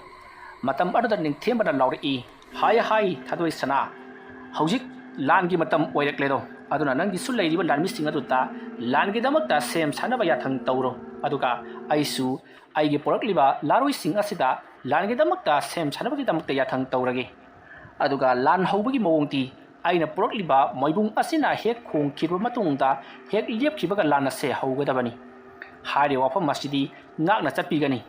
ꯃꯇꯝ ꯑꯗꯨꯗ ꯅꯤꯡꯊꯦꯝꯕꯅ ꯂꯥꯎꯔꯛꯏ ꯍꯥꯏ ꯊꯥꯗꯣꯏꯁꯅꯥ ꯍꯧꯖꯤꯛ ꯂꯥꯟꯒꯤ ꯃꯇꯝ ꯑꯣꯏꯔꯛꯂꯦꯗꯣ ꯑꯗꯨꯅ ꯅꯪꯒꯤꯁꯨ ꯂꯩꯔꯤꯕ ꯂꯥꯟꯃꯤꯁꯤꯡ ꯑꯗꯨꯗ ꯂꯥꯟꯒꯤꯗꯃꯛꯇ ꯁꯦꯝ ꯁꯥꯅꯕ ꯌꯥꯊꯪ ꯇꯧꯔꯣ ꯑꯗꯨꯒ ꯑꯩꯁꯨ ꯑꯩꯒꯤ ꯄꯨꯔꯛꯂꯤꯕ ꯂꯥꯔꯣꯏꯁꯤꯡ ꯑꯁꯤꯗ ꯂꯥꯟꯒꯤꯗꯃꯛꯇ ꯁꯦꯝ ꯁꯥꯅꯕꯒꯤꯗꯃꯛꯇ ꯌꯥꯊꯪ ꯇꯧꯔꯒꯦ ꯑꯗꯨꯒ ꯂꯥꯟ ꯍꯧꯕꯒꯤ ꯃꯑꯣꯡꯗꯤ ꯑꯩꯅ ꯄꯨꯔꯛꯂꯤꯕ ꯃꯣꯏꯕꯨꯡ ꯑꯁꯤꯅ ꯍꯦꯛ ꯈꯣꯡꯈꯤꯕ ꯃꯇꯨꯡꯗ ꯍꯦꯛ ꯂꯦꯞꯈꯤꯕꯒ ꯂꯥꯟ ꯑꯁꯦ ꯍꯧꯒꯗꯕꯅꯤ ꯍꯥꯏꯔꯤꯕ ꯋꯥꯐꯝ ꯑꯁꯤꯗꯤ ꯉꯥꯛꯅ ꯆꯠꯄꯤꯒꯅꯤ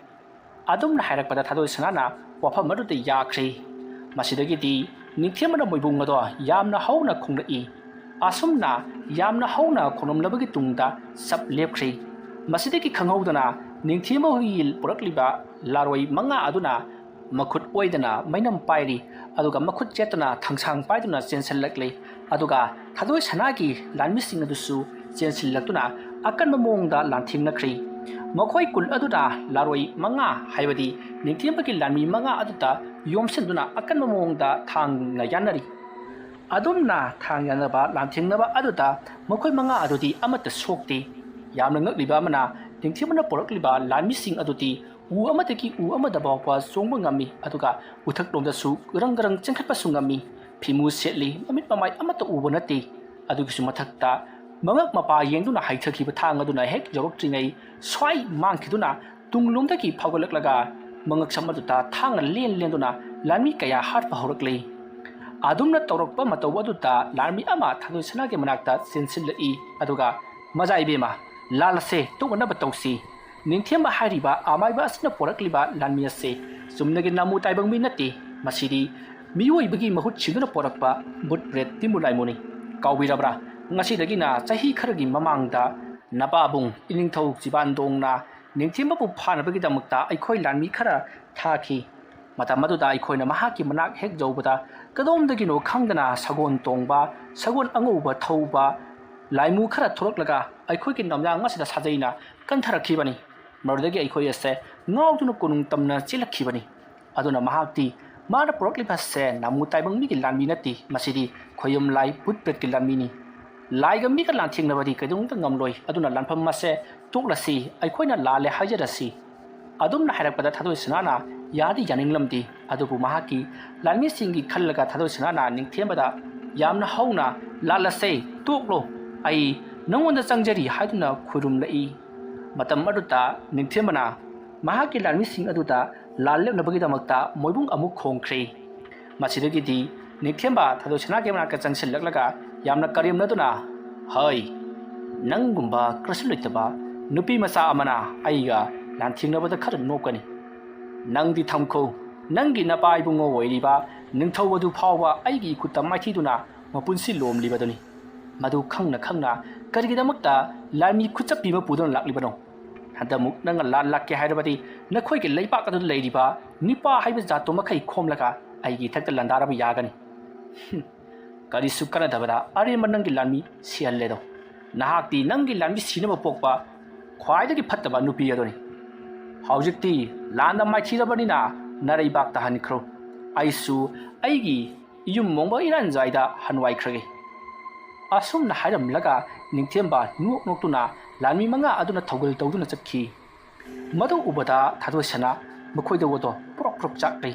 ꯑꯗꯨꯝꯅ ꯍꯥꯏꯔꯛꯄꯗ ꯊꯥꯗꯣꯏꯁꯅꯥꯅ ꯋꯥꯐꯝ ꯑꯗꯨꯗ ꯌꯥꯈ꯭ꯔꯦ ꯃꯁꯤꯗꯒꯤꯗꯤ ꯅꯤꯡꯊꯦꯝꯕꯅ ꯃꯣꯏꯕꯨꯡ ꯑꯗꯣ ꯌꯥꯝꯅ ꯍꯧꯅ ꯈꯣꯡꯂꯛꯏ ꯑꯁꯨꯝꯅ ꯌꯥꯝꯅ ꯍꯧꯅ ꯈꯣꯡꯂꯝꯂꯕꯒꯤ ꯇꯨꯡꯗ ꯆꯞ ꯂꯦꯞꯈ꯭ꯔꯦ ꯃꯁꯤꯗꯒꯤ ꯈꯪꯍꯧꯗꯅ ꯅꯤꯡꯊꯦꯝꯕꯒꯤ ꯄꯨꯔꯛꯂꯤꯕ ꯂꯥꯔꯣꯏ 5 ꯑꯗꯨꯅ ꯃꯈꯨꯠ ꯑꯣꯏꯗꯅ ꯃꯩꯅꯝ ꯄꯥꯏꯔꯤ ꯑꯗꯨꯒ ꯃꯈꯨꯠ ꯆꯦꯠꯇꯨꯅ ꯊꯥꯡꯁꯥꯡ ꯄꯥꯏꯗꯨꯅ ꯆꯦꯟꯁꯤꯜꯂꯛꯂꯤ ꯑꯗꯨꯒ ꯊꯥꯗꯣꯏꯁꯅꯥꯒꯤ ꯂꯥꯟꯃꯤꯁꯤꯡ ꯑꯗꯨꯁꯨ ꯆꯦꯟꯁꯤꯜꯂꯛꯇꯨꯅ ꯑꯀꯟꯕ ꯃꯑꯣꯡꯗ ꯂꯥꯟꯊꯦꯡꯅꯈ꯭ꯔꯤ ꯃꯈꯣꯏ ꯀꯨꯜ ꯑꯗꯨꯅ ꯂꯥꯔꯣꯏ 5 ꯍꯥꯏꯕꯗꯤ ꯅꯤꯡꯊꯦꯝꯕꯒꯤ ꯂꯥꯟꯃꯤ 5 ꯑꯗꯨꯗ ꯌꯣꯝꯁꯤꯟꯗꯨꯅ ꯑꯀꯟꯕ ꯃꯑꯣꯡꯗ ꯊꯥꯡꯅ ꯌꯥꯟꯅꯔꯤ ꯑꯗꯨꯝꯅ ꯊꯥꯡ ꯌꯥꯟꯅꯕ ꯂꯥꯟꯊꯦꯡꯅꯕ ꯑꯗꯨꯗ ꯃꯈꯣꯏ 5 ꯑꯗꯨꯗꯤ ꯑꯃꯠꯇ ꯁꯣꯛꯇꯦ ꯌꯥꯝꯅ ꯉꯛꯂꯤꯕ ꯑꯃꯅ ꯅꯤꯡꯊꯦꯝꯕꯅ ꯄꯨꯔꯛꯂꯤꯕ ꯂꯥꯟꯃꯤꯁꯤꯡ ꯑꯗꯨꯗꯤ ꯎ ꯑꯃꯗꯒꯤ ꯎ ꯑꯃꯗ ꯐꯥꯎꯕ ꯆꯣꯡꯕ ꯉꯝꯃꯤ ꯑꯗꯨꯒ ꯎꯊꯛꯂꯣꯝꯗꯁꯨ ꯒꯔꯪ ꯒꯔꯪ ꯆꯦꯟꯈꯠꯄꯁꯨ ꯉꯝꯃꯤ ꯐꯤꯃꯨ ꯁꯦꯠꯂꯤ ꯃꯃꯤꯠ ꯃꯃꯥꯏ ꯑꯃꯠꯇ ꯎꯕ ꯅꯠꯇꯦ ꯑꯗꯨꯒꯤꯁꯨ ꯃꯊꯛꯇ ꯃꯉꯛ ꯃꯄꯥ ꯌꯦꯡꯗꯨꯅ ꯍꯩꯊꯈꯤꯕ ꯊꯥꯡ ꯑꯗꯨꯅ ꯍꯦꯛ ꯌꯧꯔꯛꯇ꯭ꯔꯤꯉꯩ ꯁ꯭ꯋꯥꯏ ꯃꯥꯡꯈꯤꯗꯨꯅ ꯇꯨꯡꯂꯣꯝꯗꯒꯤ ꯐꯥꯎꯒꯠꯂꯛꯂꯒ ꯃꯉꯛꯁꯝ ꯑꯗꯨꯗ ꯊꯥꯡꯅ ꯂꯦꯟꯗꯨꯅ ꯂꯥꯟꯃꯤ ꯀꯌꯥ ꯍꯥꯠꯄ ꯍꯧꯔꯛꯂꯤ ꯑꯗꯨꯝꯅ ꯇꯧꯔꯛꯄ ꯃꯇꯧ ꯑꯗꯨꯗ ꯂꯥꯟꯃꯤ ꯑꯃ ꯊꯥꯗꯣꯏꯁꯅꯥꯒꯤ ꯃꯅꯥꯛꯇ ꯆꯦꯟꯁꯤꯜꯂꯛꯏ ꯑꯗꯨꯒ ꯃꯖꯥ ꯏꯕꯦꯝꯃ ꯂꯥꯜ ꯑꯁꯦ ꯇꯣꯛꯅꯅꯕ ꯇꯧꯁꯤ ꯅꯤꯡꯊꯦꯝꯕ ꯍꯥꯏꯔꯤꯕ ꯑꯃꯥꯏꯕ ꯑꯁꯤꯅ ꯄꯣꯔꯛꯂꯤꯕ ꯂꯥꯟꯃꯤ ꯑꯁꯤ ꯆꯨꯝꯅꯒꯤ ꯅꯥꯃꯨ ꯇꯥꯏꯕꯪ ꯃꯤ ꯅꯠꯇꯦ ꯃꯁꯤꯗꯤ ꯃꯤꯑꯣꯏꯕꯒꯤ ꯃꯍꯨꯠ ꯁꯤꯗꯨꯅ ꯄꯣꯔꯛꯄ ꯕꯨꯠ ꯕ꯭ꯔꯦꯠ ꯇꯤꯃꯨ ꯂꯥꯏꯃꯨꯅꯤ ꯀꯥꯎꯕꯤꯔꯕ꯭ꯔꯥ ꯉꯁꯤꯗꯒꯤꯅ ꯆꯍꯤ ꯈꯔꯒꯤ ꯃꯃꯥꯡꯗ ꯅꯄꯥꯕꯨꯡ ꯏꯅꯤꯡꯊꯧ ꯆꯤꯕꯥꯟꯗꯣꯡꯅ ꯅꯤꯡꯊꯦꯝꯕꯕꯨ ꯐꯥꯅꯕꯒꯤꯗꯃꯛꯇ ꯑꯩꯈꯣꯏ ꯂꯥꯟꯃꯤ ꯈꯔ ꯊꯥꯈꯤ ꯃꯇꯝ ꯑꯗꯨꯗ ꯑꯩꯈꯣꯏꯅ ꯃꯍꯥꯛꯀꯤ ꯃꯅꯥꯛ ꯍꯦꯛ ꯌꯧꯕꯗ ꯀꯗꯣꯝꯗꯒꯤꯅꯣ ꯈꯪꯗꯅ ꯁꯒꯣꯜ ꯇꯣꯡꯕ ꯁꯒꯣꯜ ꯑꯉꯧꯕ ꯊꯧꯕ ꯂꯥꯏꯃꯨ ꯈꯔ ꯊꯣꯔꯛꯂꯒ ꯑꯩꯈꯣꯏꯒꯤ ꯅꯝꯌꯥꯡ ꯑꯁꯤꯗ ꯁꯥꯖꯩꯅ ꯀꯟꯊꯔꯛꯈꯤꯕꯅꯤ ꯃꯗꯨꯗꯒꯤ ꯑꯩꯈꯣꯏ ꯑꯁꯦ ꯉꯥꯎꯗꯨꯅ ꯀꯣꯅꯨꯡ ꯇꯝꯅ ꯆꯦꯜꯂꯛꯈꯤꯕꯅꯤ ꯑꯗꯨꯅ ꯃꯍꯥꯛꯇꯤ ꯃꯥꯅ ꯄꯨꯔꯛꯂꯤꯕꯁꯦ ꯅꯥꯃꯨ ꯇꯥꯏꯕꯪ ꯃꯤꯒꯤ ꯂꯥꯟꯃꯤ ꯅꯠꯇꯦ ꯃꯁꯤꯗꯤ ꯈꯣꯌꯨꯝ ꯂꯥꯏ ꯕꯨꯠ ꯕ꯭ꯔꯦꯠꯀꯤ ꯂꯥꯟꯃꯤꯅꯤ ꯂꯥꯏꯒ ꯃꯤꯒ ꯂꯥꯟꯊꯦꯡꯅꯕꯗꯤ ꯀꯩꯗꯧꯅꯨꯡꯗ ꯉꯝꯂꯣꯏ ꯑꯗꯨꯅ ꯂꯥꯟꯐꯝ ꯑꯁꯦ ꯇꯣꯛꯂꯁꯤ ꯑꯩꯈꯣꯏꯅ ꯂꯥꯜꯂꯦ ꯍꯥꯏꯖꯔꯁꯤ ꯑꯗꯨꯝꯅ ꯍꯥꯏꯔꯛꯄꯗ ꯊꯥꯗꯣꯏꯁꯅꯥꯅ ꯌꯥꯗꯤ ꯌꯥꯅꯤꯡꯂꯝꯗꯦ ꯑꯗꯨꯕꯨ ꯃꯍꯥꯛꯀꯤ ꯂꯥꯟꯃꯤꯁꯤꯡꯒꯤ ꯈꯜꯂꯒ ꯊꯥꯗꯣꯏꯁꯅꯥꯅ ꯅꯤꯡꯊꯦꯝꯕꯗ ꯌꯥꯝꯅ ꯍꯧꯅ ꯂꯥꯜꯂꯁꯦ ꯇꯣꯛꯂꯣ ꯑꯩ ꯅꯉꯣꯟꯗ ꯆꯪꯖꯔꯤ ꯍꯥꯏꯗꯨꯅ ꯈꯨꯔꯨꯝꯂꯛꯏ ꯃꯇꯝ ꯑꯗꯨꯗ ꯅꯤꯡꯊꯦꯝꯕꯅ ꯃꯍꯥꯛꯀꯤ ꯂꯥꯟꯃꯤꯁꯤꯡ ꯑꯗꯨꯗ ꯂꯥꯟ ꯂꯦꯞꯅꯕꯒꯤꯗꯃꯛꯇ ꯃꯣꯏꯕꯨꯡ ꯑꯃꯨꯛ ꯈꯣꯡꯈ꯭ꯔꯦ ꯃꯁꯤꯗꯒꯤꯗꯤ ꯅꯤꯡꯊꯦꯝꯕ ꯊꯥꯗꯣꯏꯁꯅꯥꯒꯤ ꯃꯅꯥꯛꯇ ꯆꯪꯁꯤꯜꯂꯛꯂꯒ ꯌꯥꯝꯅ ꯀꯔꯦꯝꯅꯗꯨꯅ ꯍꯩ ꯅꯪꯒꯨꯝꯕ ꯀꯔꯁꯨ ꯂꯩꯇꯕ ꯅꯨꯄꯤ ꯃꯆꯥ ꯑꯃꯅ ꯑꯩꯒ ꯂꯥꯟꯊꯦꯡꯅꯕꯗ ꯈꯔ ꯅꯣꯛꯀꯅꯤ ꯅꯪꯗꯤ ꯊꯝꯈꯣ ꯅꯪꯒꯤ ꯅꯄꯥ ꯏꯕꯨꯡꯉꯣ ꯑꯣꯏꯔꯤꯕ ꯅꯤꯡꯊꯧ ꯑꯗꯨ ꯐꯥꯎꯕ ꯑꯩꯒꯤ ꯏꯈꯨꯠꯇ ꯃꯥꯏꯊꯤꯗꯨꯅ ꯃꯄꯨꯟꯁꯤ ꯂꯣꯝꯂꯤꯕꯗꯨꯅꯤ ꯃꯗꯨ ꯈꯪꯅ ꯈꯪꯅ ꯀꯔꯤꯒꯤꯗꯃꯛꯇ ꯂꯥꯟꯃꯤ ꯈꯨꯠꯆꯞꯄꯤ ꯑꯃ ꯄꯨꯗꯨꯅ ꯂꯥꯛꯂꯤꯕꯅꯣ ꯍꯟꯗꯛꯃꯨꯛ ꯅꯪꯅ ꯂꯥꯟ ꯂꯥꯛꯀꯦ ꯍꯥꯏꯔꯕꯗꯤ ꯅꯈꯣꯏꯒꯤ ꯂꯩꯕꯥꯛ ꯑꯗꯨꯗ ꯂꯩꯔꯤꯕ ꯅꯤꯄꯥ ꯍꯥꯏꯕ ꯖꯥꯠꯇꯣ ꯃꯈꯩ ꯈꯣꯝꯂꯒ ꯑꯩꯒꯤ ꯏꯊꯛꯇ ꯂꯥꯟꯗꯥꯔꯕ ꯌꯥꯒꯅꯤ ꯀꯔꯤꯁꯨ ꯀꯥꯟꯅꯗꯕꯗ ꯑꯔꯦꯝꯕ ꯅꯪꯒꯤ ꯂꯥꯟꯃꯤ ꯁꯤꯍꯜꯂꯦꯗꯣ ꯅꯍꯥꯛꯇꯤ ꯅꯪꯒꯤ ꯂꯥꯟꯃꯤ ꯁꯤꯅꯕ ꯄꯣꯛꯄ ꯈ꯭ꯋꯥꯏꯗꯒꯤ ꯐꯠꯇꯕ ꯅꯨꯄꯤ ꯑꯗꯨꯅꯤ ꯍꯧꯖꯤꯛꯇꯤ ꯂꯥꯟꯗ ꯃꯥꯏꯊꯤꯔꯕꯅꯤꯅ ꯅꯔꯩꯕꯥꯛꯇ ꯍꯟꯈ꯭ꯔꯣ ꯑꯩꯁꯨ ꯑꯩꯒꯤ ꯌꯨꯝ ꯃꯣꯡꯕ ꯏꯔꯥꯟꯖꯥꯏꯗ ꯍꯟꯋꯥꯏꯈ꯭ꯔꯒꯦ ꯑꯁꯨꯝꯅ ꯍꯥꯏꯔꯝꯂꯒ ꯅꯤꯡꯊꯦꯝꯕ ꯅꯣꯛ ꯅꯣꯛꯇꯨꯅ ꯂꯥꯟꯃꯤ ꯃꯉꯥ ꯑꯗꯨꯅ ꯊꯧꯒꯜ ꯇꯧꯗꯨꯅ ꯆꯠꯈꯤ ꯃꯗꯨ ꯎꯕꯗ ꯊꯥꯗꯣꯏꯁꯅꯥ ꯃꯈꯣꯏꯗ ꯋꯥꯗꯣ ꯄ꯭ꯔꯣꯛ ꯄ꯭ꯔꯣꯛ ꯆꯥꯛꯂꯤ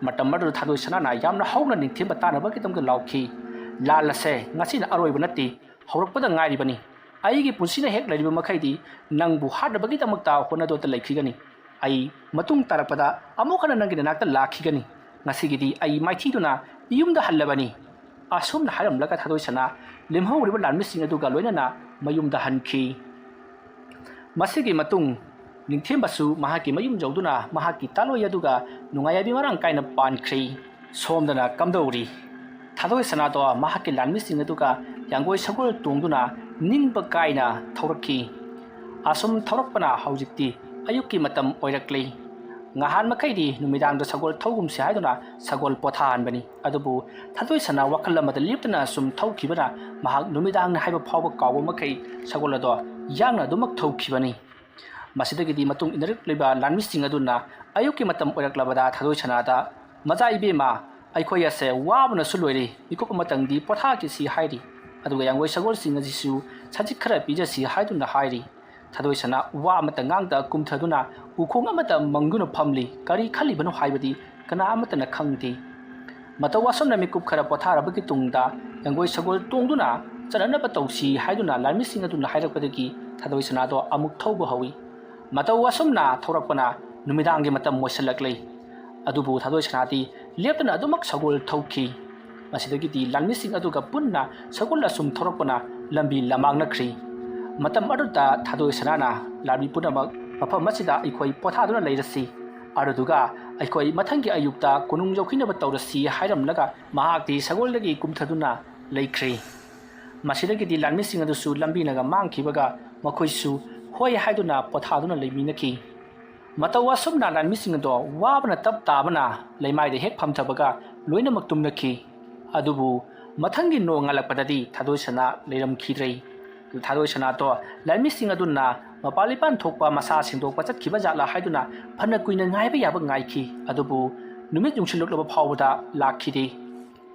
ꯃꯇꯝ ꯑꯗꯨꯗ ꯊꯥꯗꯣꯏꯁꯅꯥꯅ ꯌꯥꯝꯅ ꯍꯧꯅ ꯅꯤꯡꯊꯦꯝꯕ ꯇꯥꯅꯕꯒꯤꯗꯃꯛꯇ ꯂꯥꯎꯈꯤ ꯂꯥꯟ ꯑꯁꯦ ꯉꯁꯤꯅ ꯑꯔꯣꯏꯕ ꯅꯠꯇꯦ ꯍꯧꯔꯛꯄꯗ ꯉꯥꯏꯔꯤꯕꯅꯤ ꯑꯩꯒꯤ ꯄꯨꯟꯁꯤꯅ ꯍꯦꯛ ꯂꯩꯔꯤꯕ ꯃꯈꯩꯗꯤ ꯅꯪꯕꯨ ꯍꯥꯠꯅꯕꯒꯤꯗꯃꯛꯇ ꯍꯣꯠꯅꯗꯣꯠꯇ ꯂꯩꯈꯤꯒꯅꯤ ꯑꯩ ꯃꯇꯨꯡ ꯇꯥꯔꯛꯄꯗ ꯑꯃꯨꯛ ꯍꯟꯅ ꯅꯪꯒꯤ ꯅꯥꯛꯇ ꯂꯥꯛꯈꯤꯒꯅꯤ ꯉꯁꯤꯒꯤꯗꯤ ꯑꯩ ꯃꯥꯏꯊꯤꯗꯨꯅ ꯌꯨꯝꯗ ꯍꯜꯂꯕꯅꯤ ꯑꯁꯨꯝꯅ ꯍꯥꯏꯔꯝꯂꯒ ꯊꯥꯗꯣꯏꯁꯅꯥ ꯂꯦꯝꯍꯧꯔꯤꯕ ꯂꯥꯟꯃꯤꯁꯤꯡ ꯑꯗꯨꯒ ꯂꯣꯏꯅꯅ ꯃꯌꯨꯝꯗ ꯍꯟꯈꯤ ꯃꯁꯤꯒꯤ ꯃꯇꯨꯡ ꯅꯤꯡꯊꯦꯝꯕꯁꯨ ꯃꯍꯥꯛꯀꯤ ꯃꯌꯨꯝ ꯌꯧꯗꯨꯅ ꯃꯍꯥꯛꯀꯤ ꯇꯥꯂꯣꯏ ꯑꯗꯨꯒ ꯅꯨꯡꯉꯥꯏ ꯃꯔꯥꯡ ꯀꯥꯏꯅ ꯄꯥꯟꯈ꯭ꯔꯤ ꯁꯣꯝꯗꯅ ꯀꯝꯗꯧꯔꯤ ꯊꯥꯗꯣꯏꯁꯅꯥꯗꯣ ꯃꯍꯥꯛꯀꯤ ꯂꯥꯟꯃꯤꯁꯤꯡ ꯑꯗꯨꯒ ꯌꯥꯡꯒꯣꯏ ꯁꯒꯣꯜ ꯇꯣꯡꯗꯨꯅ ꯅꯤꯡꯕ ꯀꯥꯏꯅ ꯊꯧꯔꯛꯈꯤ ꯑꯁꯨꯝ ꯊꯧꯔꯛꯄꯅ ꯍꯧꯖꯤꯛꯇꯤ ꯑꯌꯨꯛꯀꯤ ꯃꯇꯝ ꯑꯣꯏꯔꯛꯂꯤ ꯉꯍꯥꯟ ꯃꯈꯩꯗꯤ ꯅꯨꯃꯤꯗꯥꯡꯗ ꯁꯒꯣꯜ ꯊꯧꯒꯨꯝꯁꯤ ꯍꯥꯏꯗꯨꯅ ꯁꯒꯣꯜ ꯄꯣꯊꯥꯍꯟꯕꯅꯤ ꯑꯗꯨꯕꯨ ꯊꯥꯗꯣꯏꯁꯅꯥ ꯋꯥꯈꯜ ꯑꯃꯗ ꯂꯦꯞꯇꯅ ꯁꯨꯝ ꯊꯧꯈꯤꯕꯅ ꯃꯍꯥꯛ ꯅꯨꯃꯤꯗꯥꯡꯅ ꯍꯥꯏꯕ ꯐꯥꯎꯕ ꯀꯥꯎꯕ ꯃꯈꯩ ꯁꯒꯣꯜ ꯑꯗꯣ ꯌꯥꯡꯅ ꯑꯗꯨꯃꯛ ꯊꯧꯈꯤꯕꯅꯤ ꯃꯁꯤꯗꯒꯤꯗꯤ ꯃꯇꯨꯡ ꯏꯟꯅꯔꯛꯂꯤꯕ ꯂꯥꯟꯃꯤꯁꯤꯡ ꯑꯗꯨꯅ ꯑꯌꯨꯛꯀꯤ ꯃꯇꯝ ꯑꯣꯏꯔꯛꯂꯕꯗ ꯊꯥꯗꯣꯏꯁꯅꯥꯗ ꯃꯆꯥ ꯏꯕꯦꯝꯃ ꯑꯩꯈꯣꯏ ꯑꯁꯦ ꯋꯥꯕꯅꯁꯨ ꯂꯣꯏꯔꯦ ꯃꯤꯀꯨꯞ ꯑꯃꯇꯪꯗꯤ ꯄꯣꯊꯥꯈꯤꯁꯤ ꯍꯥꯏꯔꯤ ꯑꯗꯨꯒ ꯌꯥꯡꯒꯣꯏ ꯁꯒꯣꯜꯁꯤꯡ ꯑꯁꯤꯁꯨ ꯁꯖꯤꯛ ꯈꯔ ꯄꯤꯖꯁꯤ ꯍꯥꯏꯗꯨꯅ ꯍꯥꯏꯔꯤ ꯊꯥꯗꯣꯏꯁꯅꯥ ꯋꯥ ꯑꯃꯇ ꯉꯥꯡꯗ ꯀꯨꯝꯊꯗꯨꯅ ꯎꯈꯣꯡ ꯑꯃꯗ ꯃꯪꯗꯨꯅ ꯐꯝꯂꯤ ꯀꯔꯤ ꯈꯜꯂꯤꯕꯅꯣ ꯍꯥꯏꯕꯗꯤ ꯀꯅꯥ ꯑꯃꯠꯇꯅ ꯈꯪꯗꯦ ꯃꯇꯧ ꯑꯁꯨꯝꯅ ꯃꯤꯀꯨꯞ ꯈꯔ ꯄꯣꯊꯥꯔꯕꯒꯤ ꯇꯨꯡꯗ ꯌꯥꯡꯒꯣꯏ ꯁꯒꯣꯜ ꯇꯣꯡꯗꯨꯅ ꯆꯠꯅꯅꯕ ꯇꯧꯁꯤ ꯍꯥꯏꯗꯨꯅ ꯂꯥꯟꯃꯤꯁꯤꯡ ꯑꯗꯨꯅ ꯍꯥꯏꯔꯛꯄꯗꯒꯤ ꯊꯥꯗꯣꯏꯁꯅꯥꯗꯣ ꯑꯃꯨꯛ ꯊꯧꯕ ꯍꯧꯏ ꯃꯇꯧ ꯑꯁꯨꯝꯅ ꯊꯧꯔꯛꯄꯅ ꯅꯨꯃꯤꯗꯥꯡꯒꯤ ꯃꯇꯝ ꯃꯣꯏꯁꯤꯜꯂꯛꯂꯤ ꯑꯗꯨꯕꯨ ꯊꯥꯗꯣꯏꯁꯅꯥꯗꯤ ꯂꯦꯞꯇꯅ ꯑꯗꯨꯃꯛ ꯁꯒꯣꯜ ꯊꯧꯈꯤ ꯃꯁꯤꯗꯒꯤꯗꯤ ꯂꯥꯟꯃꯤꯁꯤꯡ ꯑꯗꯨꯒ ꯄꯨꯟꯅ ꯁꯒꯣꯜ ꯑꯁꯨꯝ ꯊꯧꯔꯛꯄꯅ ꯂꯝꯕꯤ ꯂꯝꯃꯥꯡꯅꯈ꯭ꯔꯤ ꯃꯇꯝ ꯑꯗꯨꯗ ꯊꯥꯗꯣꯏꯁꯅꯥꯅ ꯂꯥꯟꯃꯤ ꯄꯨꯝꯅꯃꯛ ꯃꯐꯝ ꯑꯁꯤꯗ ꯑꯩꯈꯣꯏ ꯄꯣꯊꯥꯗꯨꯅ ꯂꯩꯔꯁꯤ ꯑꯗꯨꯗꯨꯒ ꯑꯩꯈꯣꯏ ꯃꯊꯪꯒꯤ ꯑꯌꯨꯛꯇ ꯀꯣꯅꯨꯡ ꯌꯧꯈꯤꯅꯕ ꯇꯧꯔꯁꯤ ꯍꯥꯏꯔꯝꯂꯒ ꯃꯍꯥꯛꯇꯤ ꯁꯒꯣꯜꯗꯒꯤ ꯀꯨꯝꯊꯗꯨꯅ ꯂꯩꯈ꯭ꯔꯤ ꯃꯁꯤꯗꯒꯤꯗꯤ ꯂꯥꯟꯃꯤꯁꯤꯡ ꯑꯗꯨꯁꯨ ꯂꯝꯕꯤꯅꯒ ꯃꯥꯡꯈꯤꯕꯒ ꯃꯈꯣꯏꯁꯨ ꯍꯣꯏ ꯍꯥꯏꯗꯨꯅ ꯄꯣꯊꯥꯗꯨꯅ ꯂꯩꯃꯤꯟꯅꯈꯤ ꯃꯇꯧ ꯑꯁꯨꯝꯅ ꯂꯥꯟꯃꯤꯁꯤꯡ ꯑꯗꯣ ꯋꯥꯕꯅ ꯇꯞ ꯇꯥꯕꯅ ꯂꯩꯃꯥꯏꯗ ꯍꯦꯛ ꯐꯝꯊꯕꯒ ꯂꯣꯏꯅꯃꯛ ꯇꯨꯝꯅꯈꯤ ꯑꯗꯨꯕꯨ ꯃꯊꯪꯒꯤ ꯅꯣꯡ ꯉꯥꯜꯂꯛꯄꯗꯗꯤ ꯊꯥꯗꯣꯏꯁꯅꯥ ꯂꯩꯔꯝꯈꯤꯗ꯭ꯔꯦ ꯊꯥꯗꯣꯏꯁꯅꯥꯗꯣ ꯂꯥꯟꯃꯤꯁꯤꯡ ꯑꯗꯨꯅ ꯃꯄꯥꯟ ꯊꯣꯛꯄ ꯃꯁꯥ ꯁꯦꯡꯗꯣꯛꯄ ꯆꯠꯈꯤꯕ ꯖꯥꯠꯂꯥ ꯍꯥꯏꯗꯨꯅ ꯐꯅ ꯀꯨꯏꯅ ꯉꯥꯏꯕ ꯌꯥꯕ ꯉꯥꯏꯈꯤ ꯑꯗꯨꯕꯨ ꯅꯨꯃꯤꯠ ꯌꯨꯡꯁꯤꯜꯂꯛꯂꯕ ꯐꯥꯎꯕꯗ ꯂꯥꯛꯈꯤꯗꯦ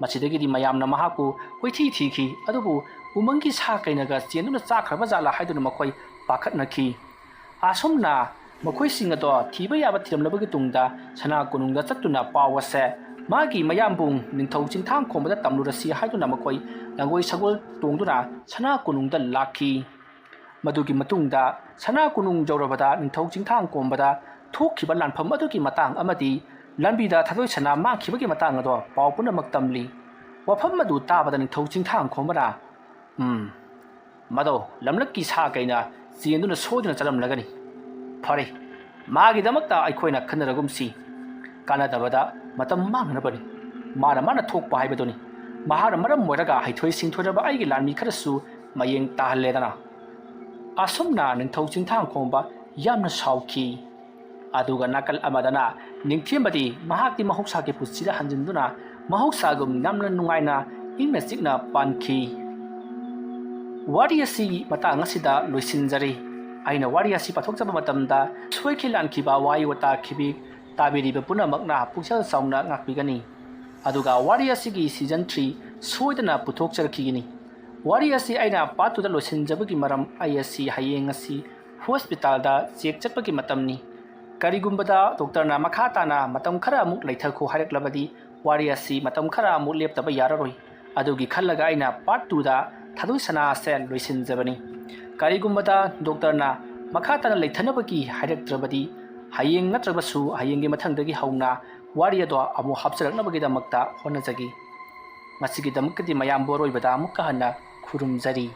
ꯃꯁꯤꯗꯒꯤꯗꯤ ꯃꯌꯥꯝꯅ ꯃꯍꯥꯛꯄꯨ ꯀꯣꯏꯊꯤ ꯊꯤꯈꯤ ꯑꯗꯨꯕꯨ ꯎꯃꯪꯒꯤ ꯁꯥ ꯀꯩꯅꯒ ꯆꯦꯟꯗꯨꯅ ꯆꯥꯈ꯭ꯔꯕ ꯖꯥꯠꯂꯥ ꯍꯥꯏꯗꯨꯅ ꯃꯈꯣꯏ ꯄꯥꯈꯠꯅꯈꯤ ꯑꯁꯨꯝꯅ ꯃꯈꯣꯏꯁꯤꯡ ꯑꯗꯣ ꯊꯤꯕ ꯌꯥꯕ ꯊꯤꯔꯝꯂꯕꯒꯤ ꯇꯨꯡꯗ ꯁꯅꯥ ꯀꯣꯅꯨꯡꯗ ꯆꯠꯇꯨꯅ ꯄꯥꯎ ꯑꯁꯦ ꯃꯥꯒꯤ ꯃꯌꯥꯝꯕꯨꯡ ꯅꯤꯡꯊꯧ ꯆꯤꯡꯊꯥꯡ ꯈꯣꯝꯕꯗ ꯇꯝꯂꯨꯔꯁꯤ ꯍꯥꯏꯗꯨꯅ ꯃꯈꯣꯏ ꯌꯥꯡꯒꯣꯏ ꯁꯒꯣꯜ ꯇꯣꯡꯗꯨꯅ ꯁꯅꯥ ꯀꯣꯅꯨꯡꯗ ꯂꯥꯛꯈꯤ ꯃꯗꯨꯒꯤ ꯃꯇꯨꯡꯗ ꯁꯅꯥ ꯀꯣꯅꯨꯡ ꯌꯧꯔꯕꯗ ꯅꯤꯡꯊꯧ ꯆꯤꯡꯊꯥꯡ ꯀꯣꯝꯕꯗ ꯊꯣꯛꯈꯤꯕ ꯂꯥꯟꯐꯝ ꯑꯗꯨꯒꯤ ꯃꯇꯥꯡ ꯑꯃꯗꯤ ꯂꯝꯕꯤꯗ ꯊꯥꯗꯣꯏꯁꯅꯥ ꯃꯥꯡꯈꯤꯕꯒꯤ ꯃꯇꯥꯡ ꯑꯗꯣ ꯄꯥꯎ ꯄꯨꯝꯅꯃꯛ ꯇꯝꯂꯤ ꯋꯥꯐꯝ ꯑꯗꯨ ꯇꯥꯕꯗ ꯅꯤꯡꯊꯧ ꯆꯤꯡꯊꯥꯡ ꯈꯣꯝꯕꯅ ꯃꯗꯣ ꯂꯝꯂꯛꯀꯤ ꯁꯥ ꯀꯩꯅ ꯆꯦꯟꯗꯨꯅ ꯁꯣꯏꯗꯨꯅ ꯆꯠꯂꯝꯂꯒꯅꯤ ꯐꯔꯦ ꯃꯥꯒꯤꯗꯃꯛꯇ ꯑꯩꯈꯣꯏꯅ ꯈꯟꯅꯔꯒꯨꯝꯁꯤ ꯀꯥꯟꯅꯗꯕꯗ ꯃꯇꯝ ꯃꯥꯡꯅꯕꯅꯤ ꯃꯥꯅ ꯊꯣꯛꯄ ꯍꯥꯏꯕꯗꯨꯅꯤ ꯃꯍꯥꯛꯅ ꯃꯔꯝ ꯑꯣꯏꯔꯒ ꯍꯩꯊꯣꯏ ꯁꯤꯡꯊꯣꯏꯔꯕ ꯑꯩꯒꯤ ꯂꯥꯟꯃꯤ ꯈꯔꯁꯨ ꯃꯌꯦꯡ ꯇꯥꯍꯜꯂꯦꯗꯅ ꯑꯁꯨꯝꯅ ꯅꯤꯡꯊꯧ ꯆꯤꯡꯊꯥꯡ ꯈꯣꯝꯕ ꯌꯥꯝꯅ ꯁꯥꯎꯈꯤ ꯑꯗꯨꯒ ꯅꯥꯀꯜ ꯑꯃꯗꯅ ꯅꯤꯡꯊꯦꯝꯕꯗꯤ ꯃꯍꯥꯛꯀꯤ ꯃꯍꯧꯁꯥꯒꯤ ꯄꯨꯟꯁꯤꯗ ꯍꯟꯖꯤꯟꯗꯨꯅ ꯃꯍꯧꯁꯥꯒꯨꯝ ꯌꯥꯝꯅ ꯅꯨꯡꯉꯥꯏꯅ ꯏꯪꯅ ꯆꯤꯛꯅ ꯄꯥꯟꯈꯤ ꯋꯥꯔꯤ ꯑꯁꯤꯒꯤ ꯃꯇꯥꯡ ꯑꯁꯤꯗ ꯂꯣꯏꯁꯤꯟꯖꯔꯤ ꯑꯩꯅ ꯋꯥꯔꯤ ꯑꯁꯤ ꯄꯥꯊꯣꯛꯆꯕ ꯃꯇꯝꯗ ꯁꯣꯏꯈꯤ ꯂꯥꯟꯈꯤꯕ ꯋꯥꯍꯩ ꯋꯥꯇꯥ ꯇꯥꯕꯤꯔꯤꯕ ꯄꯨꯝꯅꯃꯛꯅ ꯄꯨꯛꯆꯦꯜ ꯆꯥꯎꯅ ꯉꯥꯛꯄꯤꯒꯅꯤ ꯑꯗꯨꯒ ꯋꯥꯔꯤ ꯑꯁꯤꯒꯤ ꯁꯤꯖꯟ 3 ꯁꯣꯏꯗꯅ ꯄꯨꯊꯣꯛꯆꯔꯛꯈꯤꯒꯅꯤ ꯋꯥꯔꯤ ꯑꯁꯤ ꯑꯩꯅ ꯄꯥꯔꯠ 2ꯗ ꯂꯣꯏꯁꯤꯟꯖꯕꯒꯤ ꯃꯔꯝ ꯑꯩ ꯑꯁꯤ ꯍꯌꯦꯡ ꯑꯁꯤ ꯍꯣꯁꯄꯤꯇꯥꯜꯗ ꯆꯦꯛ ꯆꯠꯄꯒꯤ ꯃꯇꯝꯅꯤ ꯀꯔꯤꯒꯨꯝꯕꯗ ꯗꯣꯛꯇꯔꯅ ꯃꯈꯥ ꯇꯥꯅ ꯃꯇꯝ ꯈꯔ ꯑꯃꯨꯛ ꯂꯩꯊꯈꯣ ꯍꯥꯏꯔꯛꯂꯕꯗꯤ ꯋꯥꯔꯤ ꯑꯁꯤ ꯃꯇꯝ ꯈꯔ ꯑꯃꯨꯛ ꯂꯦꯞꯇꯕ ꯌꯥꯔꯔꯣꯏ ꯑꯗꯨꯒꯤ ꯈꯜꯂꯒ ꯑꯩꯅ ꯄꯥꯔꯠ 2ꯗ ꯊꯥꯗꯣꯏ ꯁꯅꯥ ꯑꯁꯦ ꯂꯣꯏꯁꯤꯟꯖꯕꯅꯤ ꯀꯔꯤꯒꯨꯝꯕꯗ ꯗꯣꯛꯇꯔꯅ ꯃꯈꯥ ꯇꯥꯅ ꯂꯩꯊꯅꯕꯒꯤ ꯍꯥꯏꯔꯛꯇ꯭ꯔꯕꯗꯤ ꯍꯌꯦꯡ ꯅꯠꯇ꯭ꯔꯒꯁꯨ ꯍꯌꯦꯡꯒꯤ ꯃꯊꯪꯗꯒꯤ ꯍꯧꯅ ꯋꯥꯔꯤ ꯑꯗꯣ ꯑꯃꯨꯛ ꯍꯥꯞꯆꯔꯛꯅꯕꯒꯤꯗꯃꯛꯇ ꯍꯣꯠꯅꯖꯒꯤ ꯉꯁꯤꯒꯤꯗꯃꯛꯇꯗꯤ ꯃꯌꯥꯝꯕꯨ ꯑꯔꯣꯏꯕꯗ ꯑꯃꯨꯛꯀ ꯍꯟꯅ ꯈꯨꯔꯨꯝꯖꯔꯤ